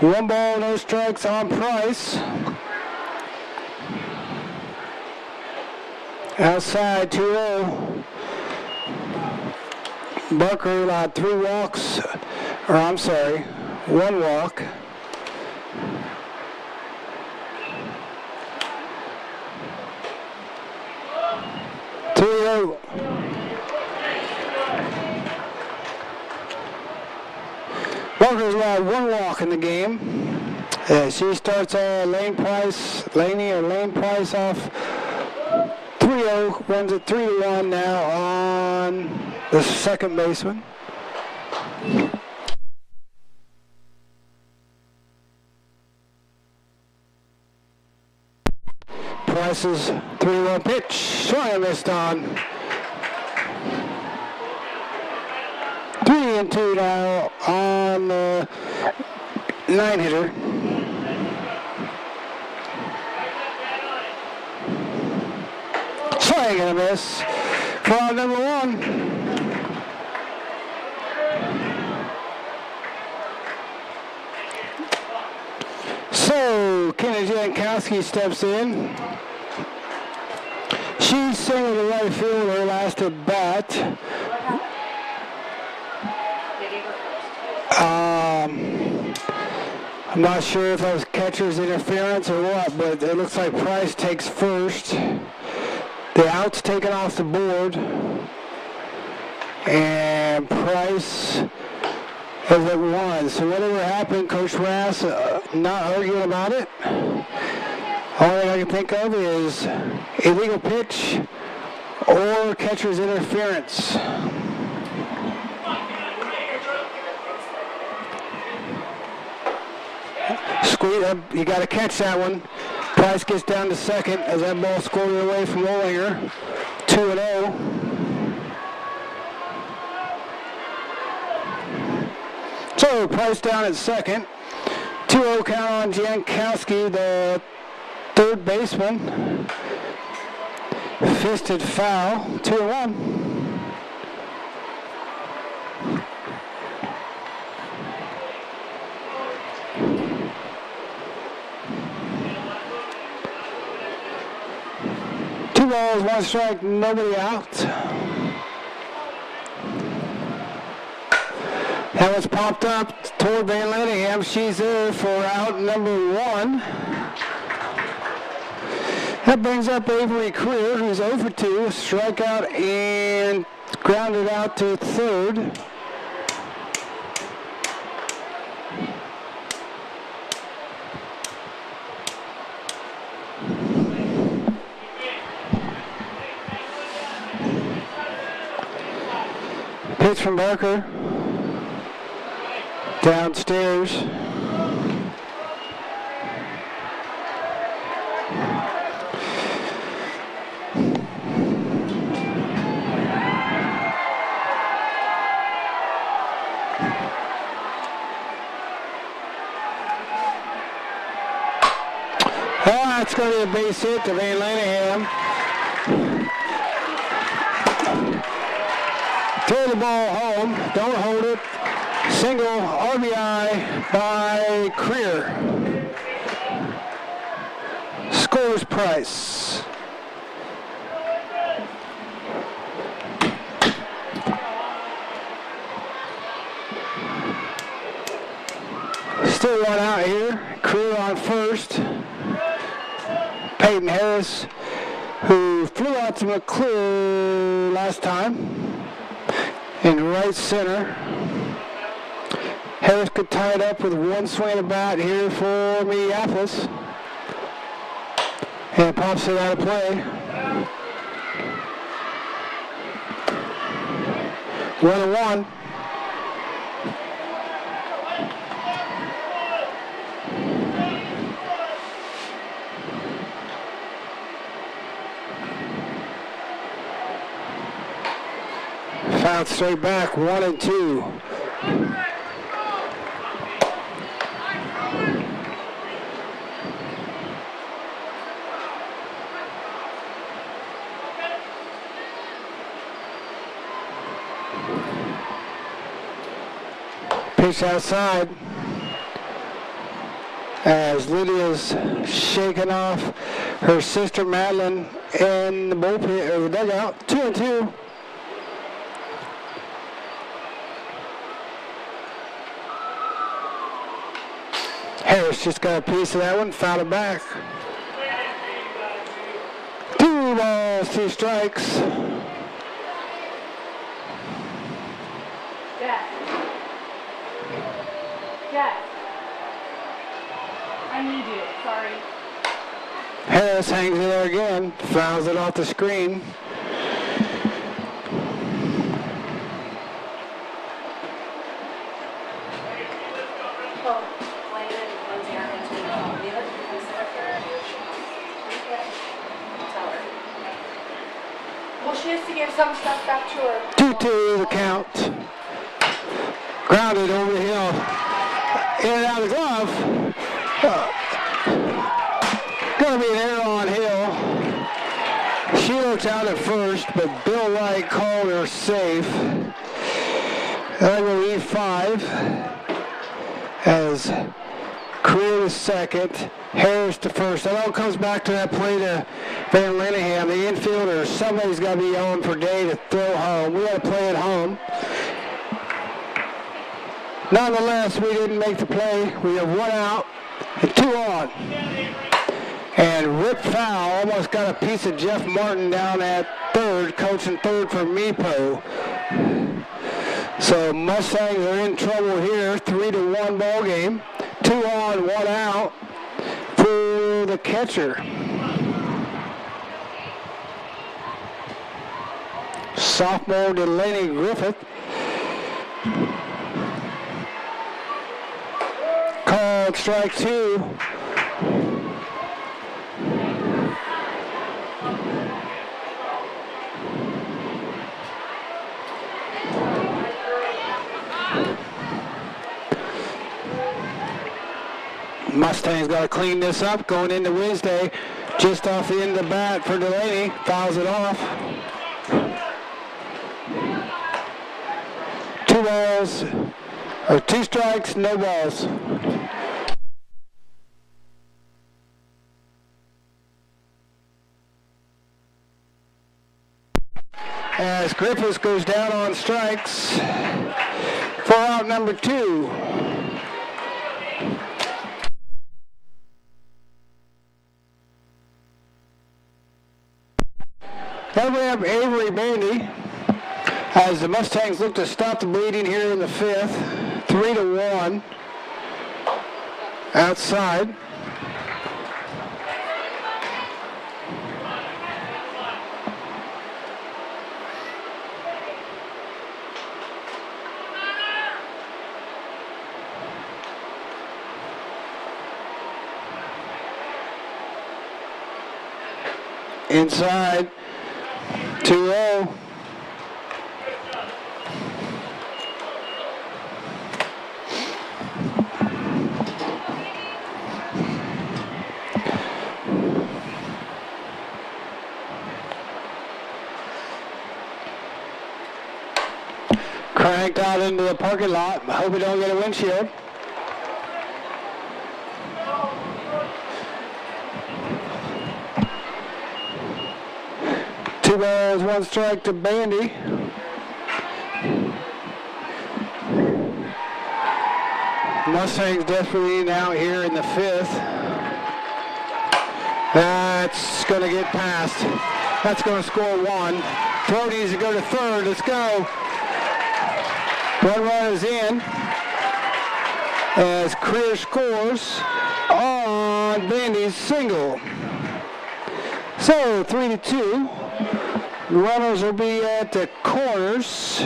1 ball, no strikes on Price. Outside, 2-0. Barker allowed 3 walks. Or I'm sorry, 1 walk. Barker's allowed 1 walk in the game. She starts Lane Price off 3-0, runs it 3-1 now on the second baseman. Price's 3-1 pitch, swung and missed on. 3-2 now on the 9-hitter. Swing and a miss for out number 1. So, Kenny Jankowski steps in. She singled to right field her last at bat. I'm not sure if that was catcher's interference or what, but it looks like Price takes first. The out's taken off the board. And Price is at 1. So whatever happened, Coach Rass not arguing about it. All thing I can think of is illegal pitch or catcher's interference. Squeeze up, you got to catch that one. Price gets down to second as that ball scored away from Ollinger. 2-0. So Price down at second. 2-0 count on Jankowski, the third baseman. Fisted foul. 2-1. Two balls, 1 strike, nobody out. That was popped up toward Van Lanningham. She's there for out number 1. That brings up Avery Creer, who's over 2, strikeout and grounded out to third. Pitch from Barker. Downstairs. That's going to be a base hit to Van Lanningham. Throw the ball home. Don't hold it. Single RBI by Creer. Scores Price. Still one out here. Creer on first. Peyton Harris, who flew out to McClure last time, in right center. Harris could tie it up with one swing of the bat here for Mediapolis. And pops it out of play. 1-1. Fouled straight back, 1-2. Pitch outside as Lydia's shaking off her sister Madeline in the bullpen or the dugout. 2-2. Harris just got a piece of that one, fouled it back. 2 balls, 2 strikes. Yes. I need you. Sorry. Harris hangs it there again, fouls it off the screen. Well, she has to give some stuff back to her. 2-2 the count. Grounded over the hill. In and out of the glove. Gonna be an error on Hill. She looked out at first, but Bill Wright called her safe. That will leave 5 as Creer to second, Harris to first. That all comes back to that play to Van Lanningham. The infielder, somebody's got to be on per day to throw home. We got to play at home. Nonetheless, we didn't make the play. We have 1 out and 2 on. And Rip Fowl almost got a piece of Jeff Martin down at third, coaching third for Meepo. So Mustangs are in trouble here. 3-1 ball game. 2 on, 1 out for the catcher. Sophomore Delaney Griffith. Called strike 2. Mustangs got to clean this up going into Wednesday. Just off the end of the bat for Delaney. Fouls it off. 2 balls, or 2 strikes, no balls. As Griffiths goes down on strikes for out number 2. Then we have Avery Bandy as the Mustangs look to stop the bleeding here in the 5th. 3-1 outside. Inside. 2-0. into the parking lot. Hope we don't get a windshield. Two balls, one strike to Bandy. Mustangs desperately now here in the 5th. That's going to get past. That's going to score 1. Throw needs to go to 3rd. Let's go. One run is in as Creer scores on Bandy's single. So 3-2. Runners will be at the corners.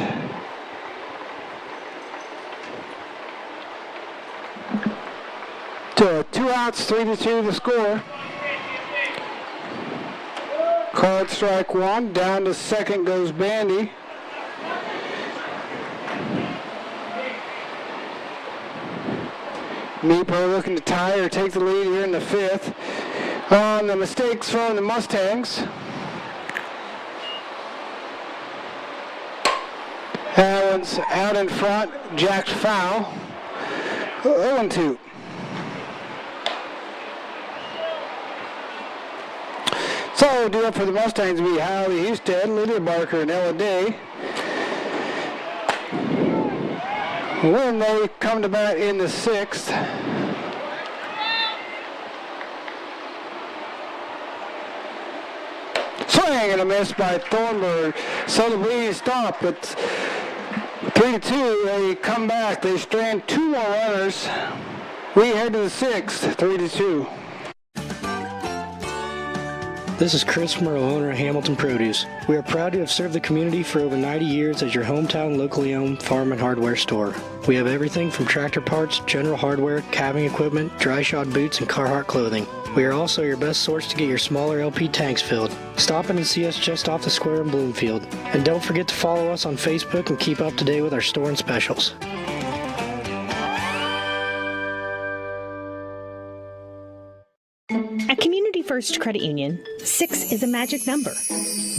So 2 outs, 3-2 the score. Called strike 1. Down to second goes Bandy. Meepo looking to tie or take the lead here in the 5th. On the mistakes from the Mustangs. That one's out in front. Jacked foul. 0-2. So, due up for the Mustangs will be Hallie Houston, Lydia Barker, and Ella Day. When they come to bat in the 6th. Swing and a miss by Thornburg. So the bleeding stop. It's 3-2. They come back. They strand 2 more runners. We head to the 6th, 3-2. This is Chris Merle, owner of Hamilton Produce. We are proud to have served the community for over 90 years as your hometown locally owned farm and hardware store. We have everything from tractor parts, general hardware, calving equipment, dry shod boots, and Carhartt clothing. We are also your best source to get your smaller LP tanks filled. Stop in and see us just off the square in Bloomfield. And don't forget to follow us on Facebook and keep up to date with our store and specials. At Community First Credit Union, 6 is a magic number.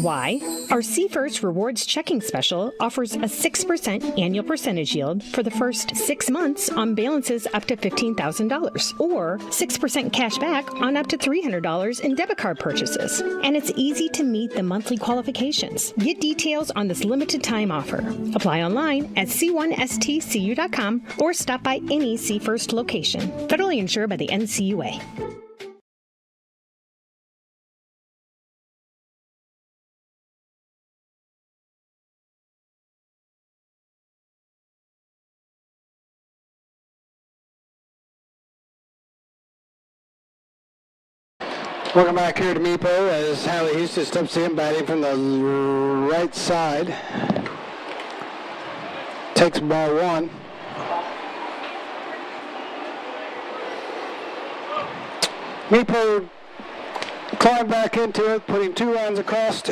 Why? Our C First Rewards Checking Special offers a 6% annual percentage yield for the first 6 months on balances up to $15,000, or 6% cash back on up to $300 in debit card purchases. And it's easy to meet the monthly qualifications. Get details on this limited time offer. Apply online at c1stcu.com or stop by any C First location. Federally insured by the NCUA. Welcome back here to Meepo as Hallie Houston steps in, batting from the right side. Takes ball 1. Meepo climbed back into it, putting 2 runs across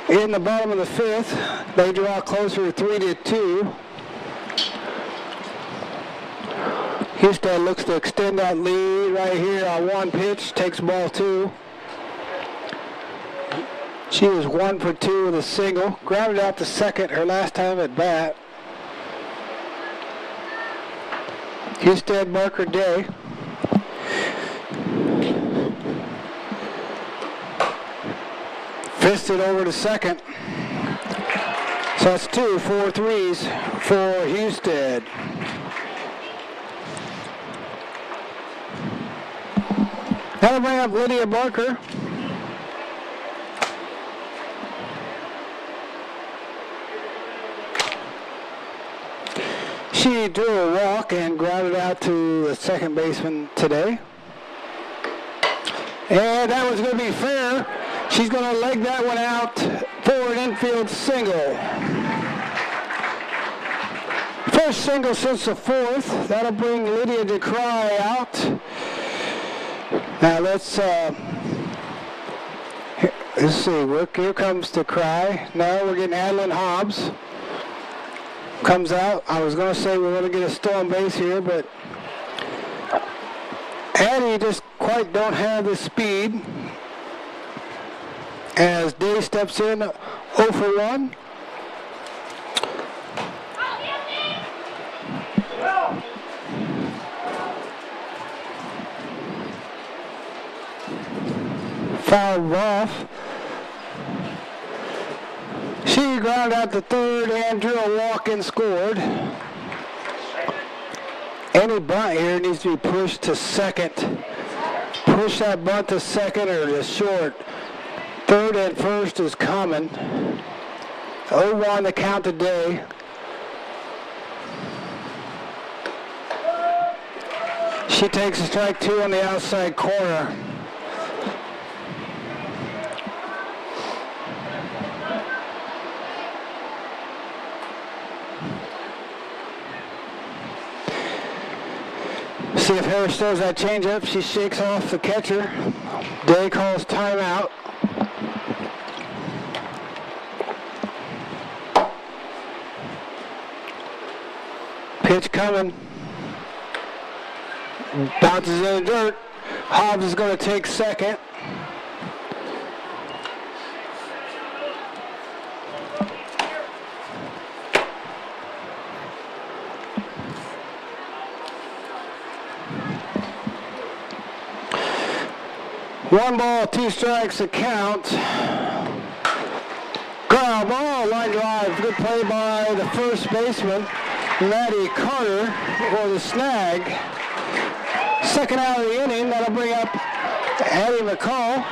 in the bottom of the 5th. They draw closer to 3-2. Houston looks to extend that lead right here on 1 pitch, takes ball 2. She was 1 for 2 with a single. Grounded out to second her last time at bat. Houston, Barker, Day. Fisted over to second. So that's 2 4-3s for Houston. That'll bring up Lydia Barker. She drew a walk and grounded out to the second baseman today. And that was going to be fair. She's going to leg that one out for an infield single. First single since the 4th. That'll bring Lydia DeCry out. Now let's see. Here comes DeCry. Now we're getting Adeline Hobbs. Comes out. I was going to say we're going to get a stolen base here, but Addie just quite don't have the speed. As Day steps in, 0 for 1. fouled off. She grounded out to third and drew a walk and scored. Any bunt here needs to be pushed to second. Push that bunt to second or to short. Third and first is coming. 0-1 the count today. She takes a strike 2 on the outside corner. See if Harris throws that changeup. She shakes off the catcher. Day calls timeout. Pitch coming. Bounces in the dirt. Hobbs is going to take second. One ball, 2 strikes to count. Ground ball, line drive. Good play by the first baseman, Maddie Carter, for the snag. Second out of the inning, that'll bring up Addie McCall.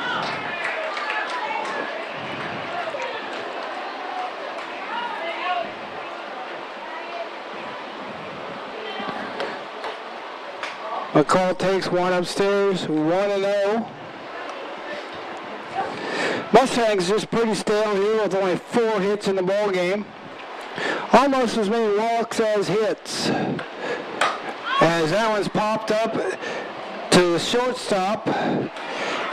McCall takes one upstairs, 1-0. Mustangs just pretty stale here with only 4 hits in the ball game. Almost as many walks as hits. As that one's popped up to the shortstop.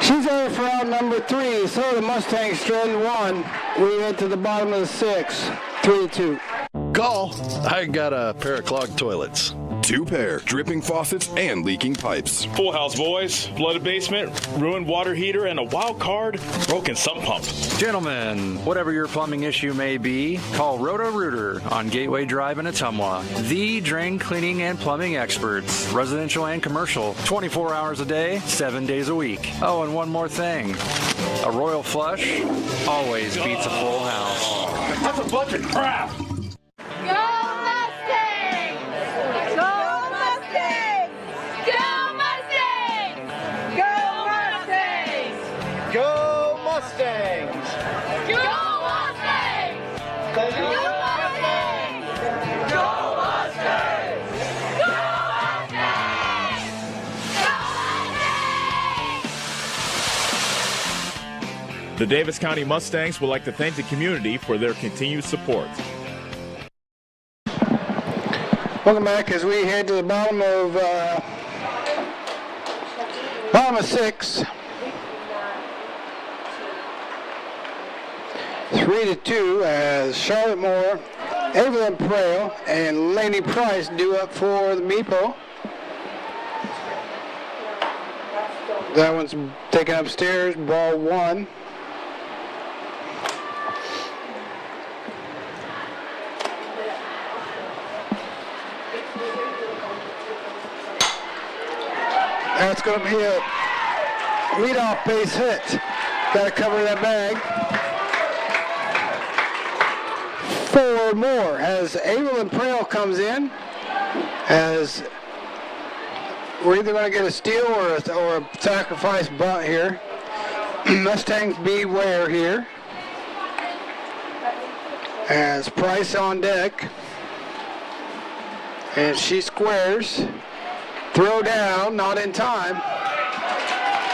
She's there for out number 3. So the Mustangs trend 1. We get to the bottom of the 6th. 3-2. Call. I got a pair of clogged toilets. 2 pair, dripping faucets and leaking pipes. Full house, boys. Flooded basement, ruined water heater, and a wild card, broken sump pump. Gentlemen, whatever your plumbing issue may be, call Roto-Rooter on Gateway Drive in Ottumwa. The drain cleaning and plumbing experts, residential and commercial, 24 hours a day, 7 days a week. Oh, and one more thing. A royal flush always beats a full house. That's a bunch of crap. The Davis County Mustangs would like to thank the community for their continued support. Welcome back as we head to the bottom of 6. 3-2 as Charlotte Moore, Evelyn Prale, and Laney Price do up for the Meepo. That one's taken upstairs, ball 1. That's going to be a leadoff base hit. Got to cover that bag. 4 more as Evelyn Prale comes in. As we're either going to get a steal or a sacrifice bunt here. Mustangs beware here. As Price on deck. And she squares. Throw down, not in time.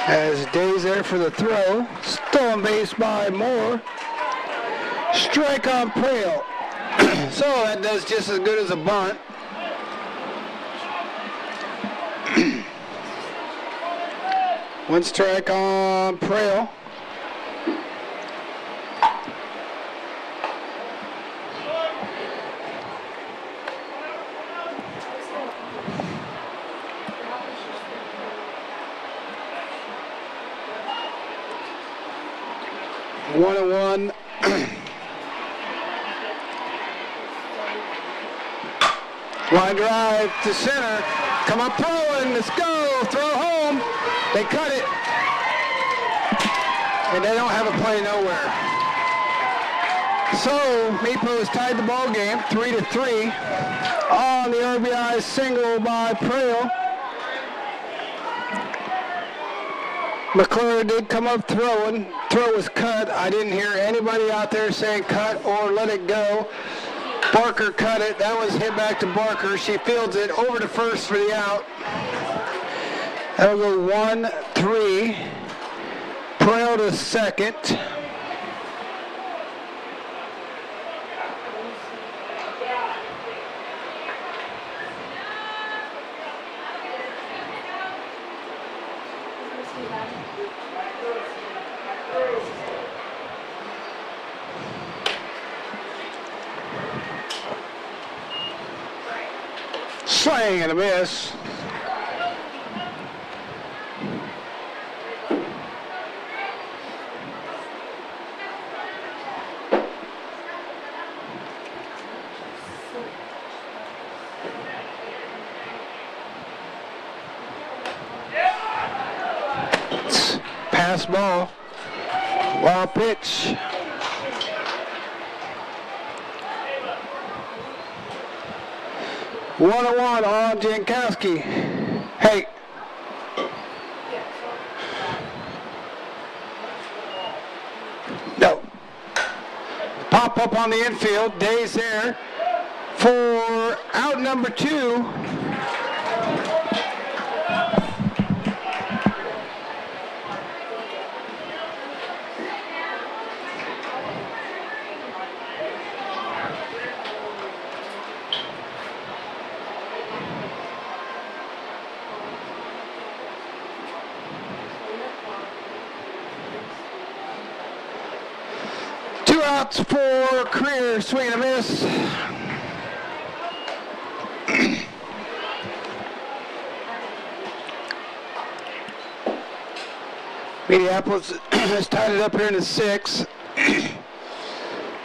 As Day's there for the throw. Stolen base by Moore. Strike on Prale. So that does just as good as a bunt. One strike on Prale. One and one. Line drive to center. Come up, Poland. Let's go. Throw home. They cut it. and they don't have a play nowhere. So, Meepo has tied the ball game 3-3 on the RBI single by Prale. McClure did come up throwing. Throw was cut. I didn't hear anybody out there saying cut or let it go. Barker cut it. That was hit back to Barker. She fields it over to first for the out. That'll go 1-3. Prale to second. Swing and a miss. Pass ball. Wild pitch. One-on-one on Jankowski. Hey. No. Pop up on the infield. Day's there for out number 2. Outs for Creer, swing and a miss. Mediapolis has tied it up here in the 6th.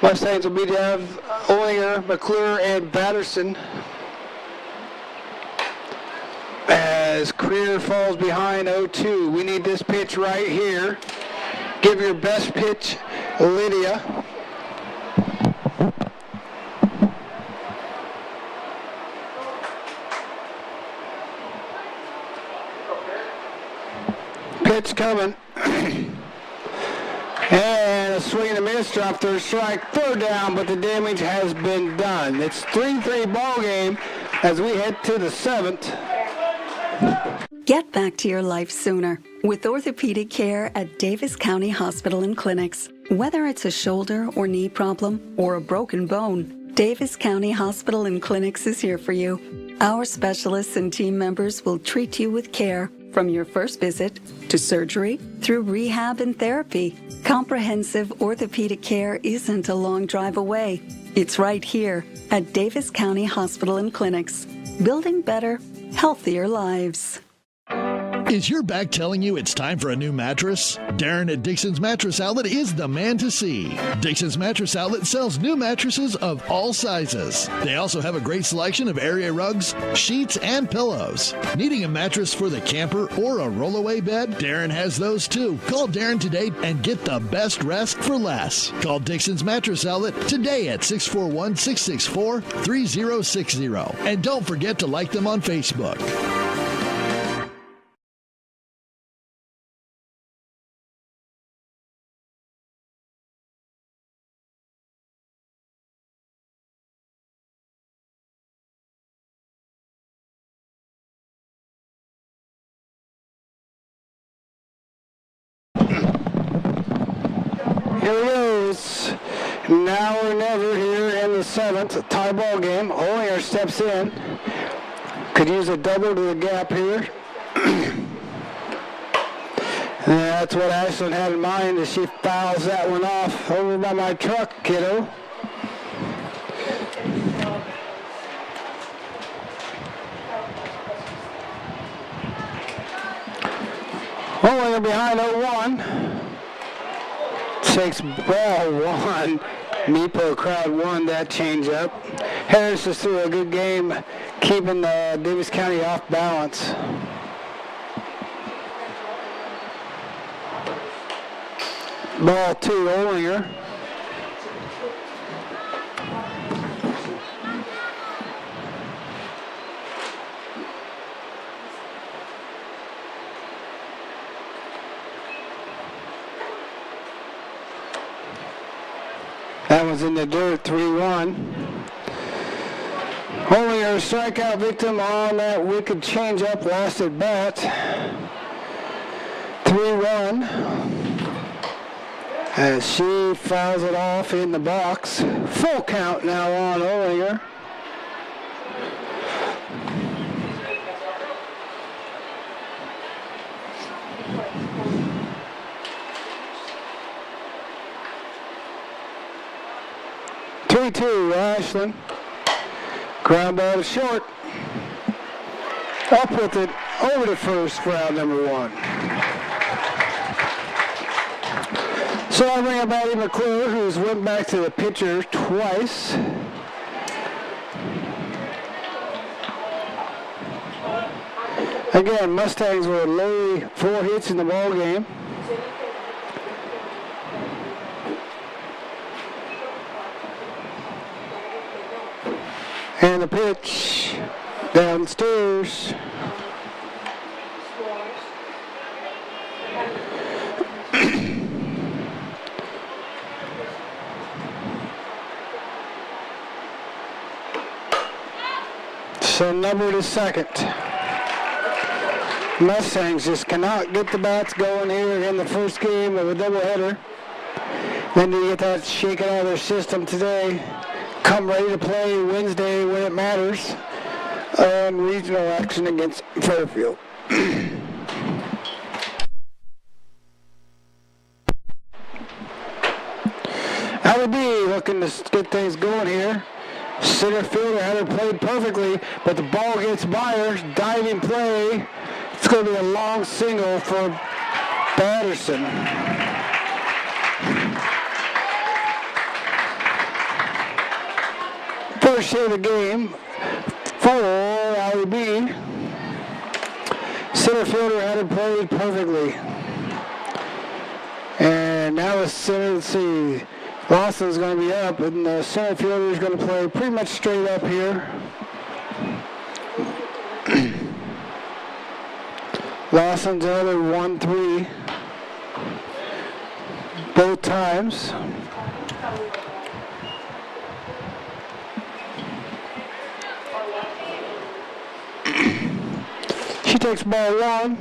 Mustangs will be to have Olinger, McClure, and Batterson. As Creer falls behind 0-2. We need this pitch right here. Give your best pitch, Lydia. Pitch coming. And a swing and a miss, drop third strike, third down, but the damage has been done. It's 3-3 ball game as we head to the 7th. Get back to your life sooner with orthopedic care at Davis County Hospital and Clinics. Whether it's a shoulder or knee problem or a broken bone, Davis County Hospital and Clinics is here for you. Our specialists and team members will treat you with care from your first visit to surgery through rehab and therapy. Comprehensive orthopedic care isn't a long drive away. It's right here at Davis County Hospital and Clinics, building better, healthier lives. Is your back telling you it's time for a new mattress? Darren at Dixon's Mattress Outlet is the man to see. Dixon's Mattress Outlet sells new mattresses of all sizes. They also have a great selection of area rugs, sheets, and pillows. Needing a mattress for the camper or a rollaway bed? Darren has those too. Call Darren today and get the best rest for less. Call Dixon's Mattress Outlet today at 641-664-3060. And don't forget to like them on Facebook. Here it goes. Now or never here in the 7th. Tie ball game. Olinger steps in. Could use a double to the gap here. That's what Ashland had in mind as she fouls that one off. Over by my truck, kiddo. Olinger behind 0-1. Takes ball 1. Meepo crowd won that changeup. Harris just threw a good game, keeping Davis County off balance. Ball 2, Olinger. That was in the dirt, 3-1. Olinger, strikeout victim on that wicked changeup, lost at bat. 3-1. As she fouls it off in the box. Full count now on Olinger. Two, Ashland. Ground ball to short. Up with it over to first for out number 1. So I bring up Addie McClure, who's went back to the pitcher twice. Again, Mustangs were lowly 4 hits in the ball game. And the pitch downstairs. So number to second. Mustangs just cannot get the bats going here in the first game of a doubleheader. Then to get that shaken out of their system today. Come ready to play Wednesday when it matters on regional action against Fairfield. Allie B looking to get things going here. Center fielder had her played perfectly, but the ball gets by her. Diving play. It's going to be a long single for Batterson. First hit of the game for Allie B. Center fielder had it played perfectly. And now the center, let's see, Lawson's going to be up, and the center fielder is going to play pretty much straight up here. Lawson's another 1-3 both times. She takes ball 1.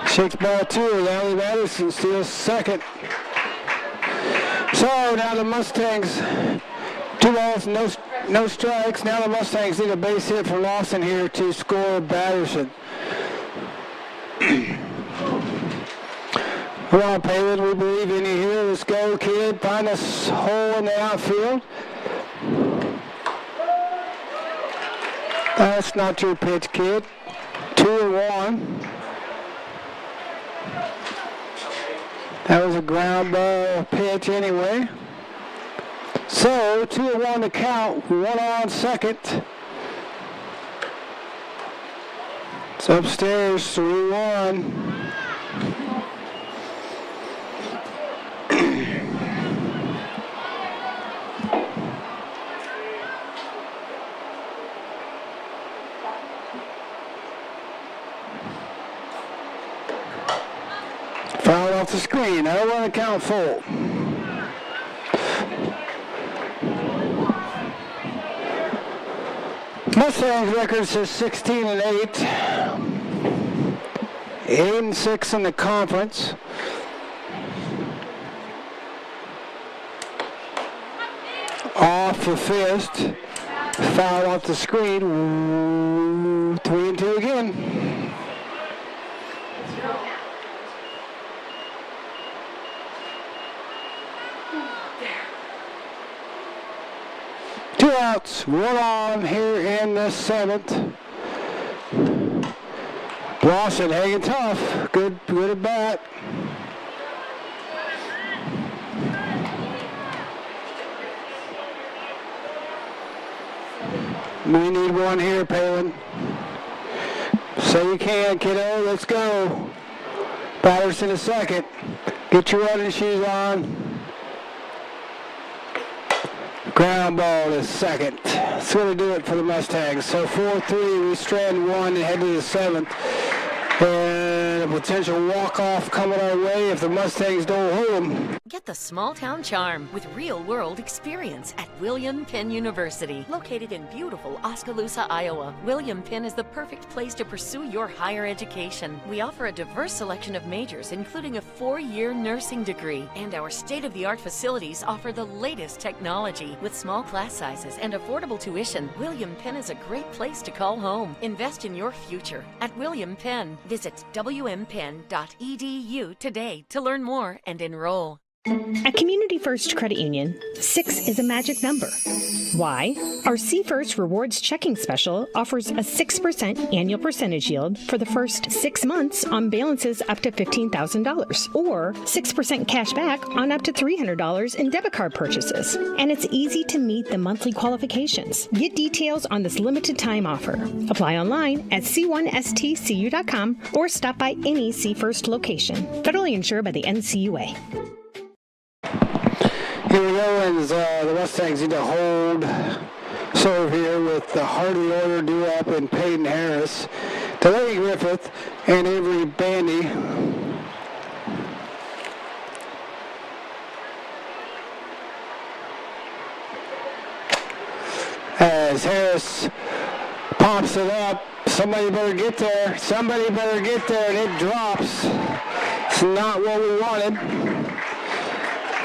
Shakes ball 2. Allie Batterson steals second. So now the Mustangs, 2 balls, no strikes. Now the Mustangs need a base hit from Lawson here to score Batterson. Come on, Palin, we believe in you here. Let's go, kid. Find a hole in the outfield. That's not your pitch, kid. 2-1. That was a ground ball pitch anyway. So, 2-1 to count. 1 on second. It's upstairs, 3-1. Foul off the screen. I don't want to count full. Mustangs record says 16-8. 8-6 in the conference. Off the fist. Foul off the screen. 3-2 again. Two outs, 1 on here in the 7th. Lawson hanging tough. Good at bat. We need one here, Palin. So you can, kiddo. Let's go. Patterson a second. Get your running shoes on. Ground ball to second. That's going to do it for the Mustangs. So 4-3, we strand one and head to the seventh. And a potential walk-off coming our way if the Mustangs don't hold them. Get the small town charm with real-world experience at William Penn University. Located in beautiful Oskaloosa, Iowa, William Penn is the perfect place to pursue your higher education. We offer a diverse selection of majors, including a 4-year nursing degree. And our state-of-the-art facilities offer the latest technology. With small class sizes and affordable tuition, William Penn is a great place to call home. Invest in your future at William Penn. Visit wmpenn.edu today to learn more and enroll. At Community First Credit Union, 6 is a magic number. Why? Our See First Rewards checking special offers a 6% annual percentage yield for the first 6 months on balances up to $15,000, or 6% cash back on up to $300 in debit card purchases. And it's easy to meet the monthly qualifications. Get details on this limited time offer. Apply online at c1stcu.com or stop by any See First location. Federally insured by the NCUA. Here we go, and the Mustangs need to hold serve here with the Hardy Order due up and Peyton Harris, Delaney Griffith, and Avery Bandy. As Harris pops it up, somebody better get there. Somebody better get there, and it drops. It's not what we wanted.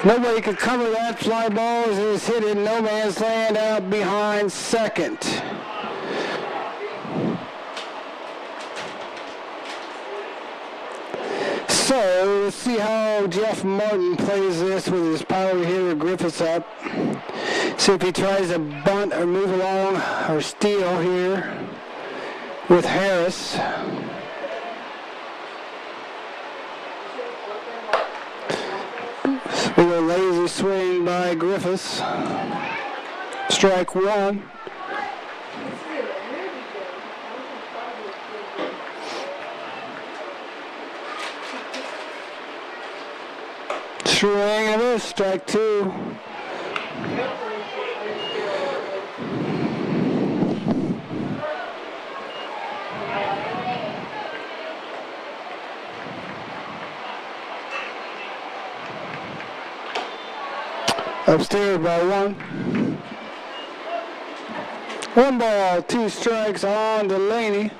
Nobody could cover that fly ball as it was hit in no man's land out behind second. So let's see how Jeff Martin plays this with his power hitter Griffiths up. See if he tries to bunt or move along or steal here with Harris. A lazy swing by Griffiths. Strike one. Swing and a miss. Strike two. Upstairs by one. 1 ball, 2 strikes on Delaney.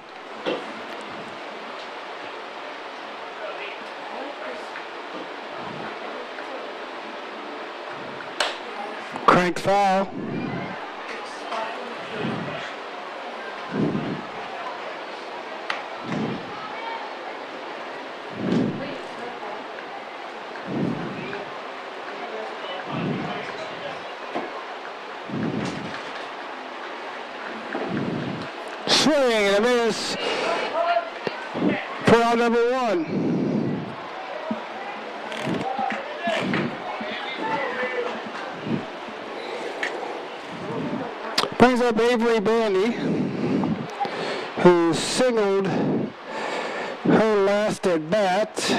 Cranked foul. Swing and a miss for out number one. Brings up Avery Bandy, who singled her last at bat.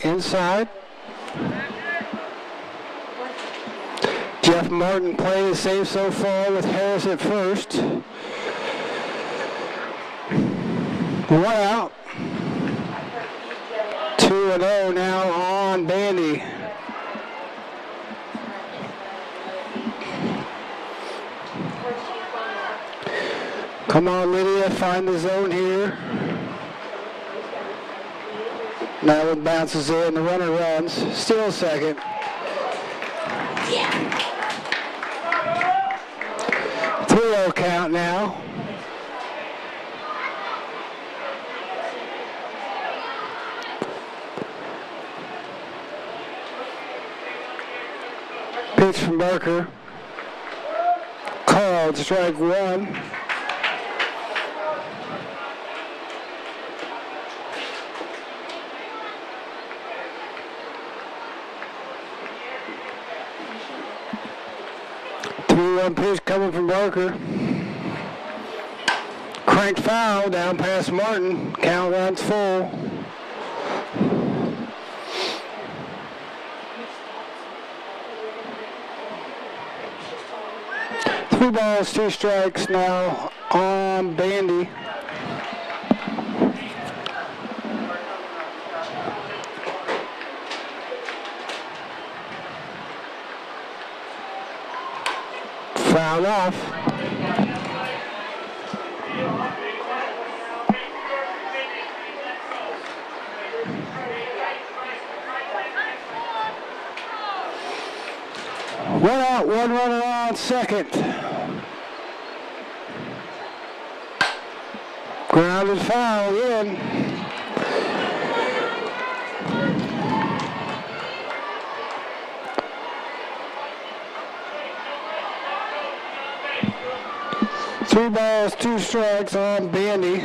Inside. Jeff Martin playing the save so far with Harris at first. 1 out. 2-0 now on Bandy. Come on, Lydia, find the zone here. Now it bounces in, the runner runs. Still second. 3-0 count now. Pitch from Barker. Called strike one. 3-1 pitch coming from Barker. Cranked foul down past Martin. Count runs full. 3 balls, 2 strikes now on Bandy. Foul off. One out, 1 runner on second. Grounded foul in. Three balls, 2 strikes on Bandy.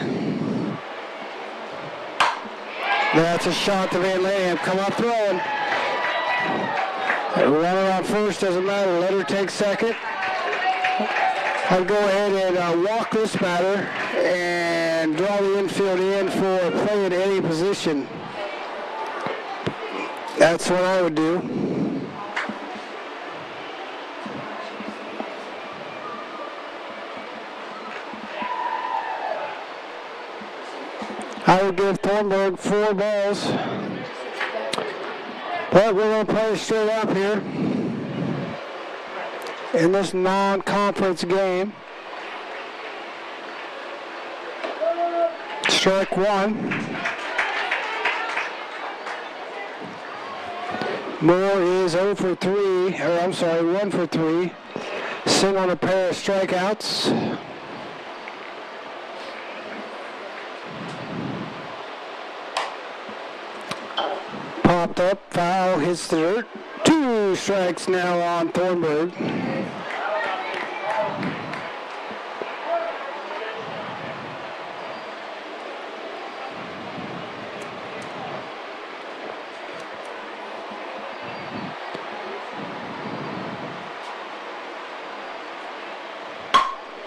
That's a shot to Van Lamb. Come up throwing. Runner on first, doesn't matter. Let her take second. I'll go ahead and walk this batter and draw the infield in for play in any position. That's what I would do. I would give Thornburg 4 balls. But we're going to play straight up here in this non-conference game. Strike 1. Moore is 0 for 3, or I'm sorry, 1 for 3. Sing on a pair of strikeouts. Popped up, foul, hits the dirt. 2 strikes now on Thornburg.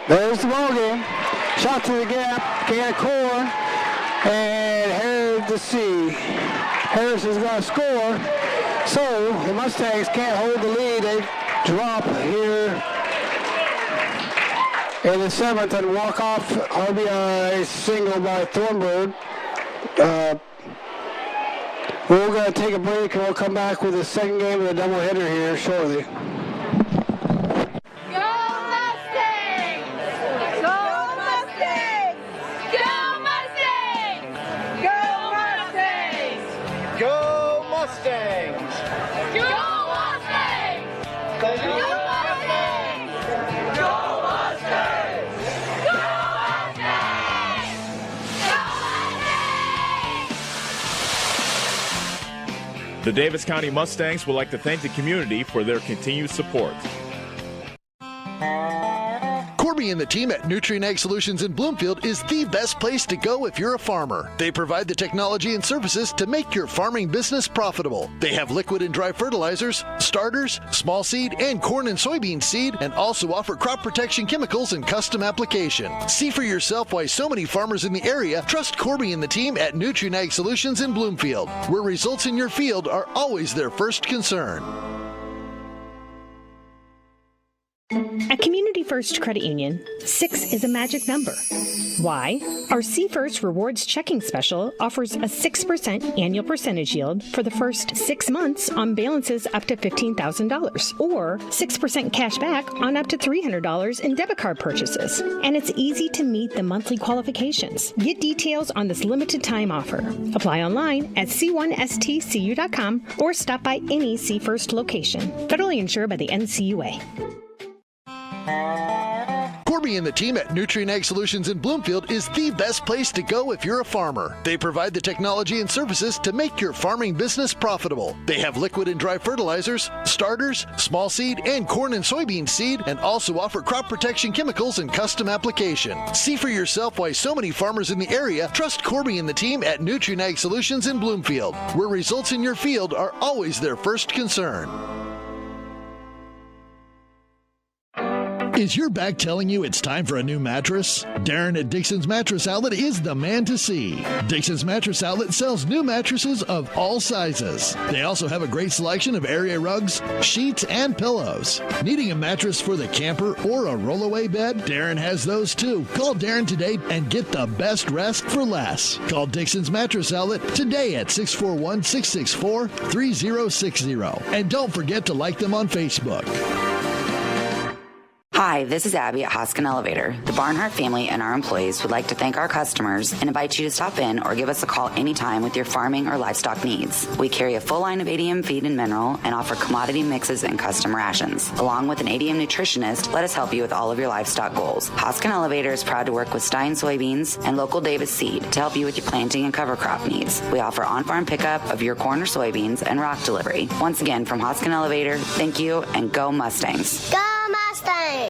There's the ball game. Shot to the gap, can of corn, and Harris to see. Harris is going to score, so the Mustangs can't hold the lead. They drop here in the 7th and walk off RBI single by Thornburg. We're going to take a break and we'll come back with the second game of the doubleheader here shortly. The Davis County Mustangs would like to thank the community for their continued support. Corby and the team at Nutrien Ag Solutions in Bloomfield is the best place to go if you're a farmer. They provide the technology and services to make your farming business profitable. They have liquid and dry fertilizers, starters, small seed, and corn and soybean seed, and also offer crop protection chemicals and custom application. See for yourself why so many farmers in the area trust Corby and the team at Nutrien Ag Solutions in Bloomfield, where results in your field are always their first concern. At Community First Credit Union, 6 is a magic number. Why? Our See First Rewards Checking Special offers a 6% annual percentage yield for the first 6 months on balances up to $15,000, or 6% cash back on up to $300 in debit card purchases. And it's easy to meet the monthly qualifications. Get details on this limited time offer. Apply online at c1stcu.com or stop by any See First location. Federally insured by the NCUA. Corby and the team at Nutrien Ag Solutions in Bloomfield is the best place to go if you're a farmer. They provide the technology and services to make your farming business profitable. They have liquid and dry fertilizers, starters, small seed, and corn and soybean seed, and also offer crop protection chemicals and custom application. See for yourself why so many farmers in the area trust Corby and the team at Nutrien Ag Solutions in Bloomfield, where results in your field are always their first concern. Is your back telling you it's time for a new mattress? Darren at Dixon's Mattress Outlet is the man to see. Dixon's Mattress Outlet sells new mattresses of all sizes. They also have a great selection of area rugs, sheets, and pillows. Needing a mattress for the camper or a rollaway bed? Darren has those too. Call Darren today and get the best rest for less. Call Dixon's Mattress Outlet today at 641-664-3060. And don't forget to like them on Facebook. Hi, this is Abby at Hoskin Elevator. The Barnhart family and our employees would like to thank our customers and invite you to stop in or give us a call anytime with your farming or livestock needs. We carry a full line of ADM feed and mineral and offer commodity mixes and custom rations. Along with an ADM nutritionist, let us help you with all of your livestock goals. Hoskin Elevator is proud to work with Stein Soybeans and local Davis Seed to help you with your planting and cover crop needs. We offer on-farm pickup of your corn or soybeans and rock delivery. Once again, from Hoskin Elevator, thank you and go Mustangs. Go Mustang!